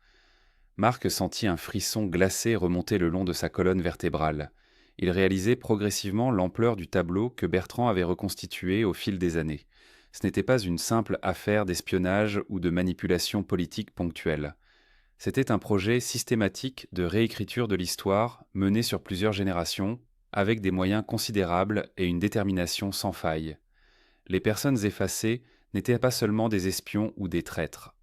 Marc sentit un frisson glacé remonter le long de sa colonne vertébrale. Il réalisait progressivement l'ampleur du tableau que Bertrand avait reconstitué au fil des années. Ce n'était pas une simple affaire d'espionnage ou de manipulation politique ponctuelle. C'était un projet systématique de réécriture de l'histoire mené sur plusieurs générations, avec des moyens considérables et une détermination sans faille. Les personnes effacées n'étaient pas seulement des espions ou des traîtres.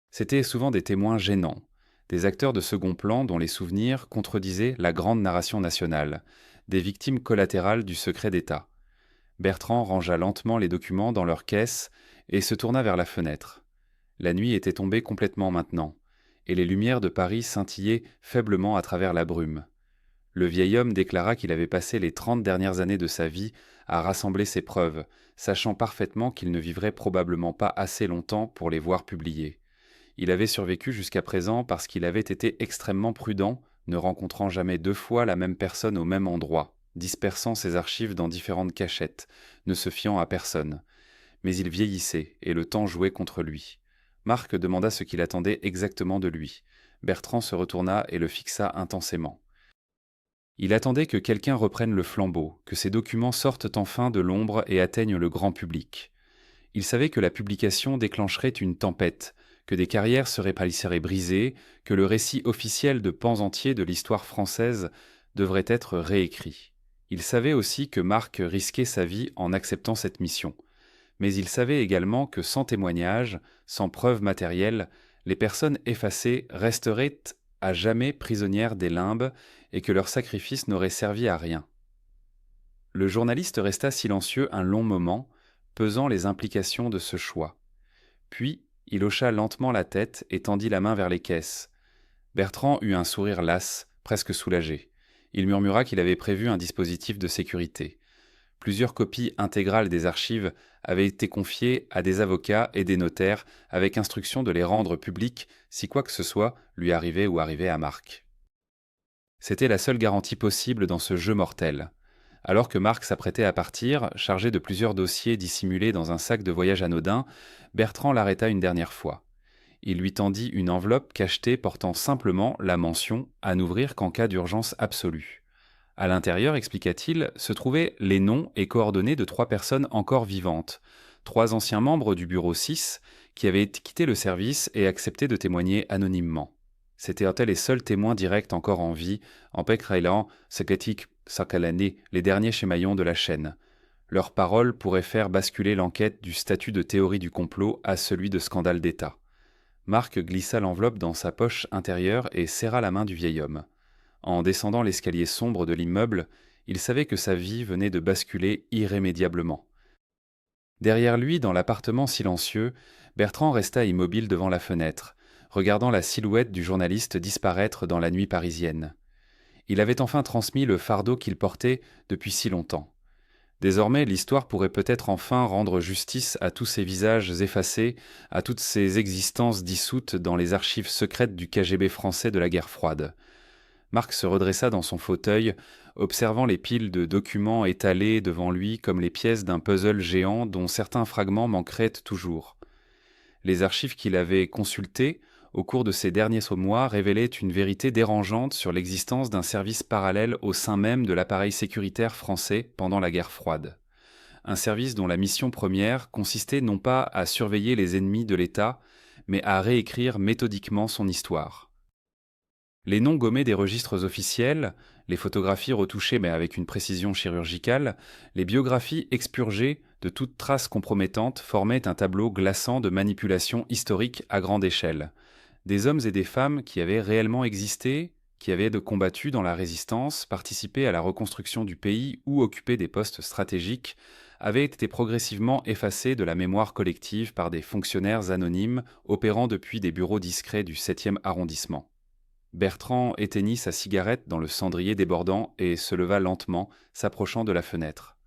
C'étaient souvent des témoins gênants, des acteurs de second plan dont les souvenirs contredisaient la grande narration nationale, des victimes collatérales du secret d'État. Bertrand rangea lentement les documents dans leur caisse et se tourna vers la fenêtre. La nuit était tombée complètement maintenant, et les lumières de Paris scintillaient faiblement à travers la brume. Le vieil homme déclara qu'il avait passé les 30 dernières années de sa vie à rassembler ses preuves, sachant parfaitement qu'il ne vivrait probablement pas assez longtemps pour les voir publiées. Il avait survécu jusqu'à présent parce qu'il avait été extrêmement prudent, ne rencontrant jamais 2 fois la même personne au même endroit, dispersant ses archives dans différentes cachettes, ne se fiant à personne. Mais il vieillissait, et le temps jouait contre lui. Marc demanda ce qu'il attendait exactement de lui. Bertrand se retourna et le fixa intensément. Il attendait que quelqu'un reprenne le flambeau, que ces documents sortent enfin de l'ombre et atteignent le grand public. Il savait que la publication déclencherait une tempête, que des carrières seraient brisées, que le récit officiel de pans entiers de l'histoire française devrait être réécrit. Il savait aussi que Marc risquait sa vie en acceptant cette mission. Mais il savait également que sans témoignage, sans preuve matérielle, les personnes effacées resteraient à jamais prisonnières des limbes et que leur sacrifice n'aurait servi à rien. Le journaliste resta silencieux un long moment, pesant les implications de ce choix. Puis, il hocha lentement la tête et tendit la main vers les caisses. Bertrand eut un sourire las, presque soulagé. Il murmura qu'il avait prévu un dispositif de sécurité. Plusieurs copies intégrales des archives avaient été confiées à des avocats et des notaires avec instruction de les rendre publiques si quoi que ce soit lui arrivait ou arrivait à Marc. C'était la seule garantie possible dans ce jeu mortel. Alors que Marc s'apprêtait à partir, chargé de plusieurs dossiers dissimulés dans un sac de voyage anodin, Bertrand l'arrêta une dernière fois. Il lui tendit une enveloppe cachetée portant simplement la mention « à n'ouvrir qu'en cas d'urgence absolue ». À l'intérieur, expliqua-t-il, se trouvaient les noms et coordonnées de 3 personnes encore vivantes, 3 anciens membres du bureau 6 qui avaient quitté le service et accepté de témoigner anonymement. C'étaient les seuls témoins directs encore en vie, en Pekrailan, Seketik, Sakalani, les derniers chemaillons de la chaîne. Leurs paroles pourraient faire basculer l'enquête du statut de théorie du complot à celui de scandale d'État. Marc glissa l'enveloppe dans sa poche intérieure et serra la main du vieil homme. En descendant l'escalier sombre de l'immeuble, il savait que sa vie venait de basculer irrémédiablement. Derrière lui, dans l'appartement silencieux, Bertrand resta immobile devant la fenêtre, regardant la silhouette du journaliste disparaître dans la nuit parisienne. Il avait enfin transmis le fardeau qu'il portait depuis si longtemps. Désormais, l'histoire pourrait peut-être enfin rendre justice à tous ces visages effacés, à toutes ces existences dissoutes dans les archives secrètes du KGB français de la guerre froide. Marc se redressa dans son fauteuil, observant les piles de documents étalés devant lui comme les pièces d'un puzzle géant dont certains fragments manqueraient toujours. Les archives qu'il avait consultées au cours de ces derniers mois révélaient une vérité dérangeante sur l'existence d'un service parallèle au sein même de l'appareil sécuritaire français pendant la guerre froide. Un service dont la mission première consistait non pas à surveiller les ennemis de l'État, mais à réécrire méthodiquement son histoire. Les noms gommés des registres officiels, les photographies retouchées mais avec une précision chirurgicale, les biographies expurgées de toute trace compromettante formaient un tableau glaçant de manipulation historique à grande échelle. Des hommes et des femmes qui avaient réellement existé, qui avaient combattu dans la résistance, participé à la reconstruction du pays ou occupé des postes stratégiques, avaient été progressivement effacés de la mémoire collective par des fonctionnaires anonymes opérant depuis des bureaux discrets du 7e arrondissement. Bertrand éteignit sa cigarette dans le cendrier débordant et se leva lentement, s'approchant de la fenêtre.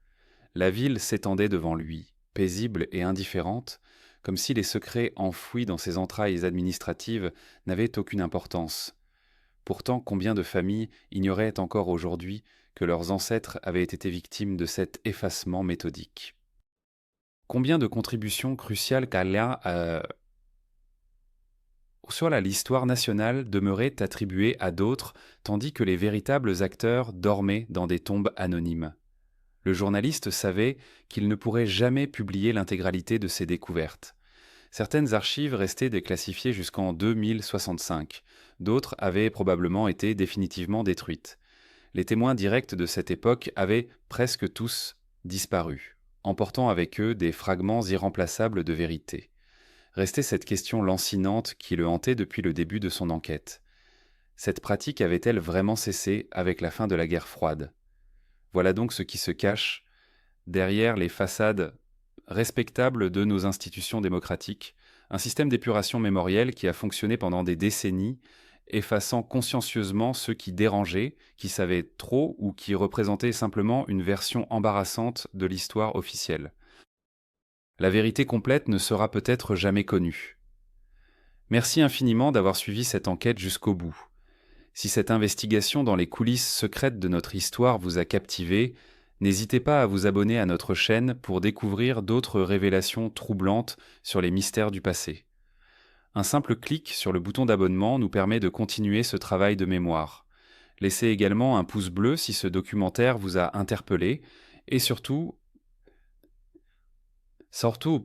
La ville s'étendait devant lui, paisible et indifférente, comme si les secrets enfouis dans ses entrailles administratives n'avaient aucune importance. Pourtant, combien de familles ignoraient encore aujourd'hui que leurs ancêtres avaient été victimes de cet effacement méthodique? Combien de contributions cruciales sur l'histoire nationale demeurait attribuée à d'autres, tandis que les véritables acteurs dormaient dans des tombes anonymes. Le journaliste savait qu'il ne pourrait jamais publier l'intégralité de ses découvertes. Certaines archives restaient déclassifiées jusqu'en 2065, d'autres avaient probablement été définitivement détruites. Les témoins directs de cette époque avaient presque tous disparu, emportant avec eux des fragments irremplaçables de vérité. Restait cette question lancinante qui le hantait depuis le début de son enquête. Cette pratique avait-elle vraiment cessé avec la fin de la guerre froide? Voilà donc ce qui se cache derrière les façades respectables de nos institutions démocratiques, un système d'épuration mémorielle qui a fonctionné pendant des décennies, effaçant consciencieusement ceux qui dérangeaient, qui savaient trop ou qui représentaient simplement une version embarrassante de l'histoire officielle. La vérité complète ne sera peut-être jamais connue. Merci infiniment d'avoir suivi cette enquête jusqu'au bout. Si cette investigation dans les coulisses secrètes de notre histoire vous a captivé, n'hésitez pas à vous abonner à notre chaîne pour découvrir d'autres révélations troublantes sur les mystères du passé. Un simple clic sur le bouton d'abonnement nous permet de continuer ce travail de mémoire. Laissez également un pouce bleu si ce documentaire vous a interpellé et surtout,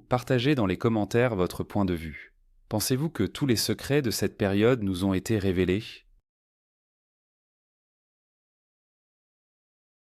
partagez dans les commentaires votre point de vue. Pensez-vous que tous les secrets de cette période nous ont été révélés ?